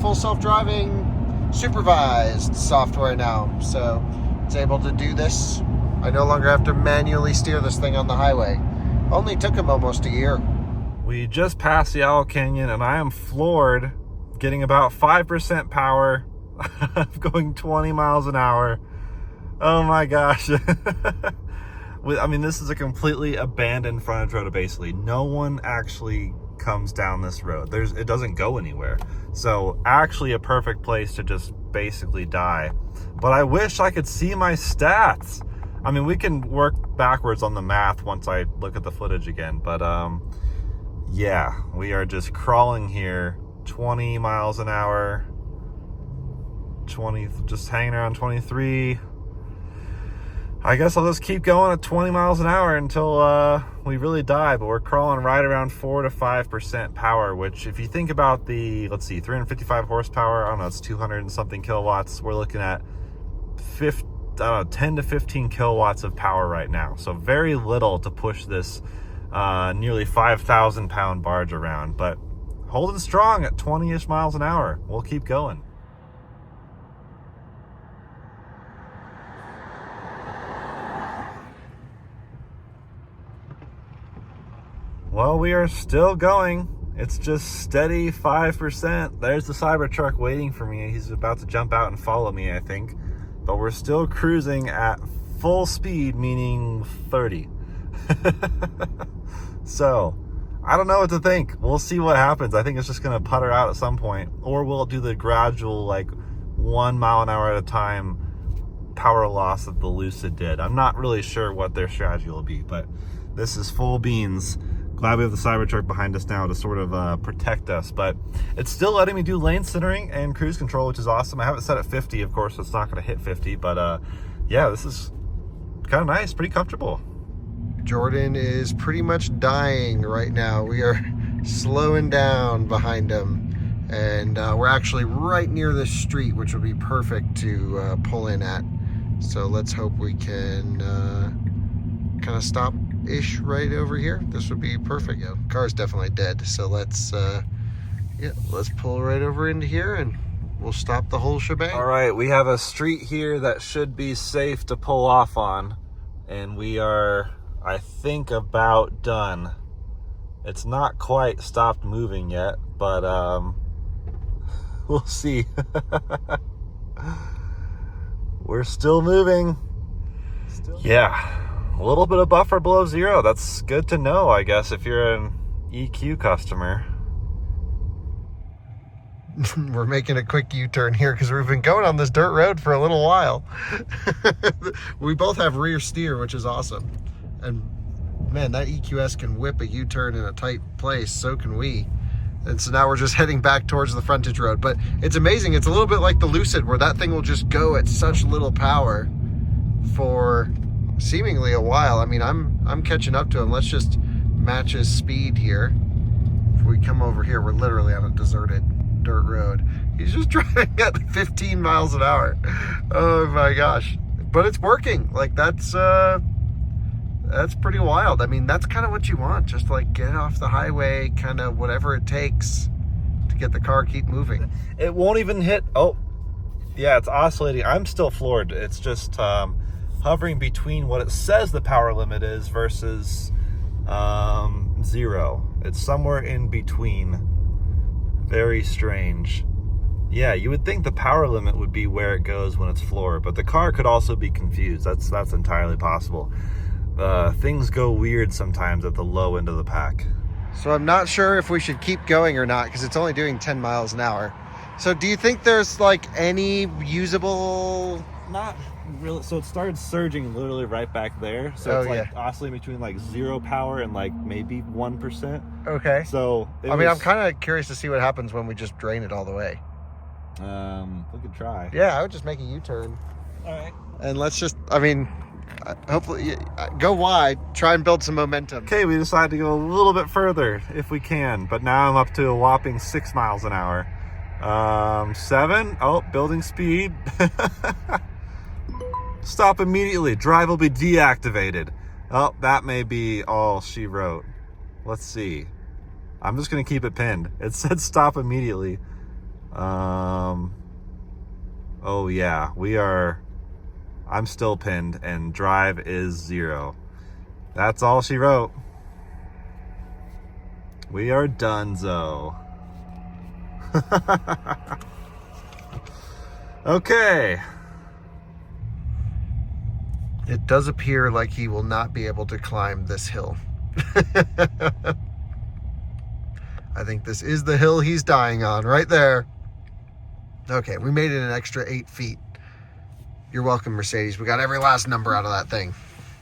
full self-driving supervised software now, so it's able to do this. I no longer have to manually steer this thing on the highway. Only took him almost a year. We just passed the Owl Canyon, and I am floored, getting about 5% power, going 20 miles an hour. Oh my gosh. I mean, this is a completely abandoned frontage road, basically. No one actually comes down this road. It doesn't go anywhere. So actually a perfect place to just basically die. But I wish I could see my stats. I mean, we can work backwards on the math once I look at the footage again. But yeah, we are just crawling here, 20 miles an hour, 20, just hanging around 23. I guess I'll just keep going at 20 miles an hour until we really die, but we're crawling right around 4 to 5% power, which if you think about the, let's see, 355 horsepower, I don't know, it's 200 and something kilowatts. We're looking at 10 to 15 kilowatts of power right now. So very little to push this nearly 5,000 pound barge around, but holding strong at 20-ish miles an hour. We'll keep going. Well, we are still going. It's just steady 5%. There's the Cybertruck waiting for me. He's about to jump out and follow me, I think. But we're still cruising at full speed, meaning 30. So, I don't know what to think. We'll see what happens. I think it's just going to putter out at some point. Or we'll do the gradual, like, 1 mile an hour at a time power loss that the Lucid did. I'm not really sure what their strategy will be, but this is full beans. Glad we have the Cybertruck behind us now to sort of protect us, but it's still letting me do lane centering and cruise control, which is awesome. I have it set at 50, of course, so it's not going to hit 50, but yeah, this is kind of nice, pretty comfortable. Jordan is pretty much dying right now. We are slowing down behind him, and we're actually right near this street, which will be perfect to pull in at. So let's hope we can kind of stop ish right over here. This would be perfect. Yeah, car's definitely dead, so let's pull right over into here and we'll stop the whole shebang. All right, we have a street here that should be safe to pull off on, and we are, I think, about done. It's not quite stopped moving yet, but we'll see. We're still moving. Yeah. A little bit of buffer below zero. That's good to know, I guess, if you're an EQ customer. We're making a quick U-turn here because we've been going on this dirt road for a little while. We both have rear steer, which is awesome. And man, that EQS can whip a U-turn in a tight place. So can we. And so now we're just heading back towards the frontage road. But it's amazing. It's a little bit like the Lucid, where that thing will just go at such little power for seemingly a while. I mean, I'm catching up to him. Let's just match his speed here. If we come over here, we're literally on a deserted dirt road. He's just driving at 15 miles an hour. Oh my gosh. But it's working. Like, that's pretty wild. I mean, that's kind of what you want. Just like get off the highway, kind of whatever it takes to get the car keep moving. It won't even hit. Oh, yeah, it's oscillating. I'm still floored. It's just hovering between what it says the power limit is versus 0. It's somewhere in between. Very strange. Yeah, you would think the power limit would be where it goes when it's floored, but the car could also be confused. That's entirely possible. Things go weird sometimes at the low end of the pack. So I'm not sure if we should keep going or not because it's only doing 10 miles an hour. So do you think there's like any usable? Not really. So it started surging literally right back there. So it's like oscillating between like 0 power and like maybe 1%. Okay. So I mean, I'm kind of curious to see what happens when we just drain it all the way. We could try. Yeah, I would just make a U-turn. All right. And let's just, I mean, hopefully go wide, try and build some momentum. Okay, we decided to go a little bit further if we can, but now I'm up to a whopping 6 miles an hour. 7. Oh, building speed. Stop immediately. Drive will be deactivated. Oh, that may be all she wrote. Let's see. I'm just going to keep it pinned. It said stop immediately. Oh yeah, I'm still pinned and drive is 0. That's all she wrote. We are donezo. Okay. It does appear like he will not be able to climb this hill. I think this is the hill he's dying on, right there. Okay, we made it an extra 8 feet. You're welcome, Mercedes. We got every last number out of that thing.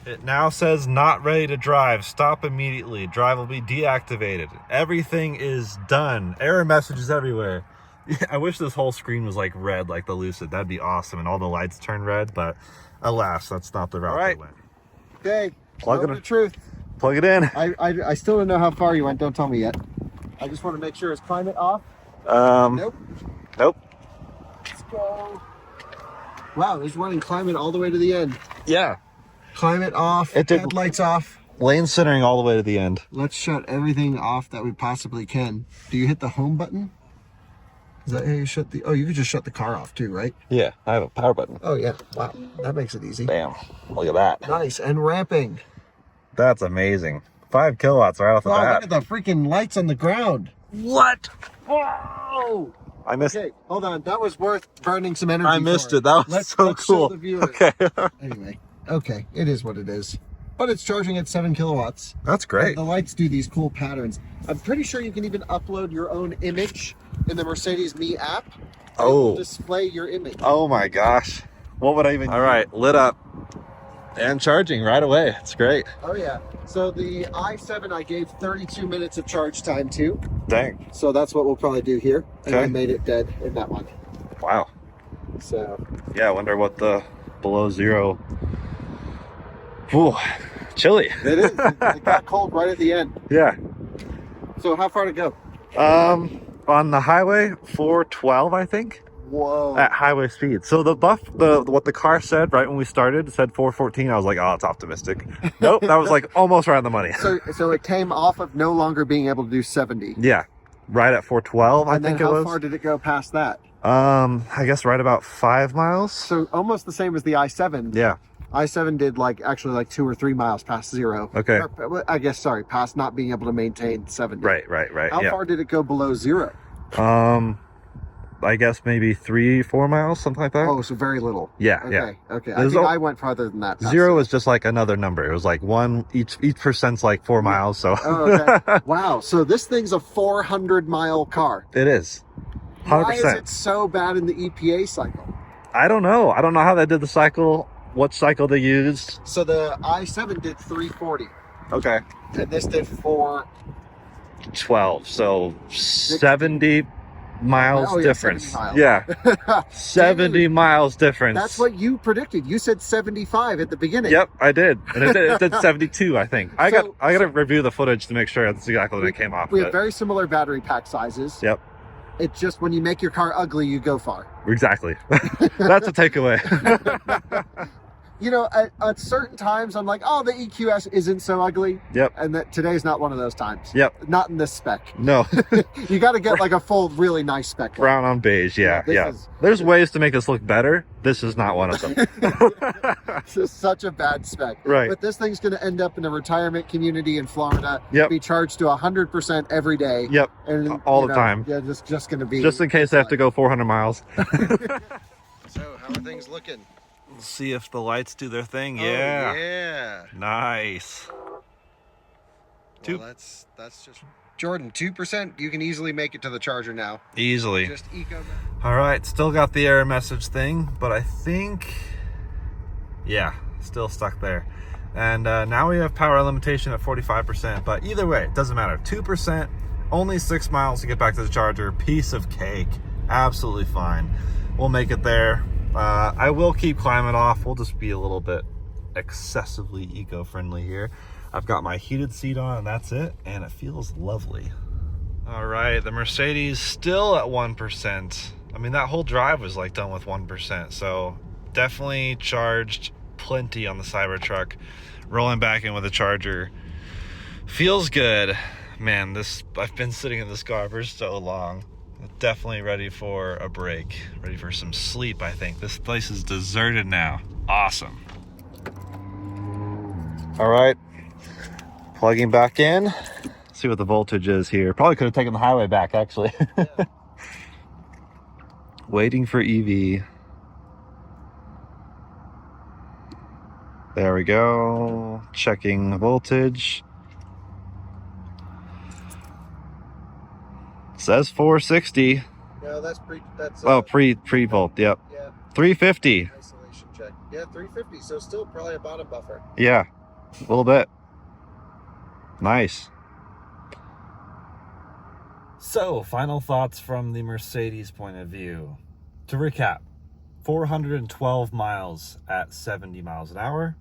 It now says not ready to drive. Stop immediately. Drive will be deactivated. Everything is done. Error messages everywhere. Yeah, I wish this whole screen was like red, like the Lucid. That'd be awesome, and all the lights turn red. But alas, that's not the route they went. Okay, Plug it in. the truth. Plug it in. I still don't know how far you went. Don't tell me yet. I just want to make sure it's climate off. Nope. Let's go. Wow, it's running climate all the way to the end. Yeah. Climate off. It did. Headlights off. Lane centering all the way to the end. Let's shut everything off that we possibly can. Do you hit the home button? Is that how you shut the... Oh, you could just shut the car off too, right? Yeah, I have a power button. Oh, yeah. Wow. That makes it easy. Bam. Look at that. Nice. And ramping. That's amazing. 5 kilowatts right off the Oh, bat. look at the freaking lights on the ground. What? Whoa! I missed Okay, hold on. That was worth burning some energy I missed for. it. That was let's so cool. show the viewers. Okay. Anyway, okay. It is what it is. But it's charging at 7 kilowatts. That's great. The lights do these cool patterns. I'm pretty sure you can even upload your own image in the Mercedes Me app. It will display your image. Oh my gosh. What would I even... All right, lit up and charging right away. It's great. Oh yeah. So the i7 I gave 32 minutes of charge time to. Dang. So that's what we'll probably do here. And Okay. I made it dead in that one. Wow. So Yeah, I wonder what the below 0... Ooh, chilly. it is. It got cold right at the end. Yeah. So how far to go? On the highway, 412, I think. Whoa. At highway speed. So what the car said right when we started said 414. I was like, oh, it's optimistic. Nope, that was like almost right on the money. So it came off of no longer being able to do 70. Yeah, right at 412. I And think then it was. how far did it go past that? I guess right about 5 miles. So almost the same as the i7. Yeah. i7 did actually 2 or 3 miles past 0. Okay. I guess, past not being able to maintain 70. Right. How Yeah. far did it go below 0? I guess maybe 3-4 miles, something like that. Oh, so very little. Yeah. Okay. I There's think al- I went farther than that. 0 is just like another number. It was like one each percent's like 4 miles. So Oh, okay. Wow. So this thing's a 400-mile car. it is. 100%. Why is it so bad in the EPA cycle? I don't know. I don't know how they did the cycle. What cycle they used. So the i7 did 340, Okay. and this did 4. 12. So 70 miles Oh, yeah, difference. 70 miles. Yeah. 70 miles difference. That's what you predicted. You said 75 at the beginning. Yep, I did. And it did 72, I think. I got So- to review the footage to make sure that's exactly what it came off. We have but- very similar battery pack sizes. Yep, It's just when you make your car ugly, you go far. exactly. That's a takeaway. You know, at certain times, I'm like, oh, the EQS isn't so ugly. Yep. And that today's not one of those times. Yep. Not in this spec. No. You got to get a full, really nice spec. Brown on beige, yeah. This is- There's ways to make this look better. This is not one of them. This is such a bad spec. Right. But this thing's going to end up in a retirement community in Florida. Yep. Be charged to 100% every day. Yep. And All the time. Yeah, just going to be. Just in case I have to go 400 miles. So, how are things looking? Let's see if the lights do their thing. Oh, yeah. Nice. Well, that's just Jordan, 2%. You can easily make it to the charger now. Easily. Just eco. All right, still got the error message thing, but I think, yeah, still stuck there. And now we have power limitation at 45%, but either way, it doesn't matter. 2%, only 6 miles to get back to the charger. Piece of cake. Absolutely fine. We'll make it there. I will keep climate off. We'll just be a little bit excessively eco-friendly here. I've got my heated seat on and that's it, and it feels lovely. All right, the Mercedes still at 1%. I mean, that whole drive was like done with 1%, so definitely charged plenty on the Cybertruck. Rolling back in with a charger feels good. Man, I've been sitting in this car for so long. Definitely ready for a break. Ready for some sleep, I think. This place is deserted now. Awesome. All right. Plugging back in. See what the voltage is here. Probably could have taken the highway back, actually. Yeah. Waiting for EV. There we go. Checking voltage. Says 460. No, that's pre-volt. Yep. Yeah. 350. Isolation check. Yeah, 350. So still probably a bottom buffer. Yeah, a little bit. Nice. So, final thoughts from the Mercedes point of view. To recap, 412 miles at 70 miles an hour.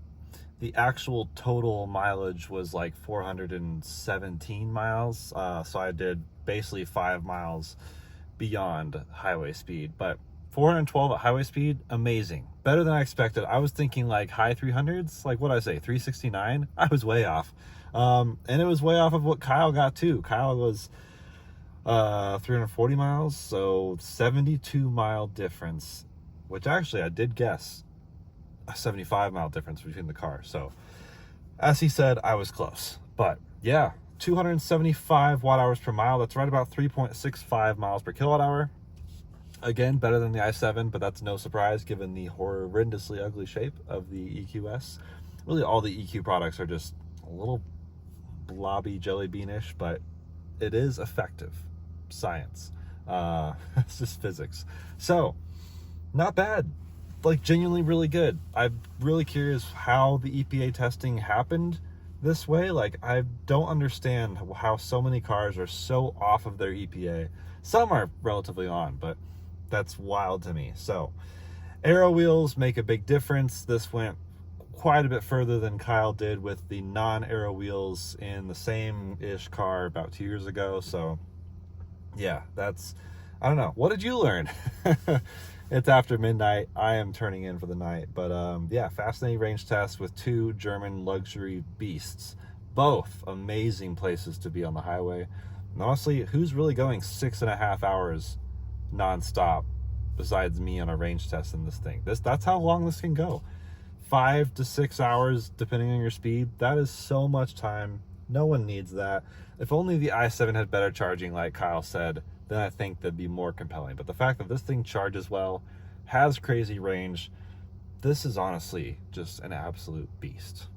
The actual total mileage was like 417 miles. So I did basically 5 miles beyond highway speed. But 412 at highway speed, amazing. Better than I expected. I was thinking like high 300s. Like what did I say, 369? I was way off. And it was way off of what Kyle got too. Kyle was 340 miles, so 72 mile difference, which actually I did guess a 75 mile difference between the cars. So as he said, I was close. But yeah, 275 watt hours per mile. That's right about 3.65 miles per kilowatt hour. Again, better than the i7, but that's no surprise given the horrendously ugly shape of the EQS. Really all the EQ products are just a little blobby jelly beanish, but it is effective. Science. It's just physics. So not bad, like genuinely really good. I'm really curious how the EPA testing happened this way. Like I don't understand how so many cars are so off of their EPA. Some are relatively on, but that's wild to me. So aero wheels make a big difference. This went quite a bit further than Kyle did with the non-aero wheels in the same-ish car about 2 years ago. So yeah, that's, I don't know. What did you learn? It's after midnight. I am turning in for the night. But yeah, fascinating range test with 2 German luxury beasts. Both amazing places to be on the highway. And honestly, who's really going 6.5 hours nonstop besides me on a range test in this thing? That's how long this can go. 5 to 6 hours, depending on your speed. That is so much time. No one needs that. If only the i7 had better charging, like Kyle said, then I think that'd be more compelling. But the fact that this thing charges well, has crazy range, this is honestly just an absolute beast.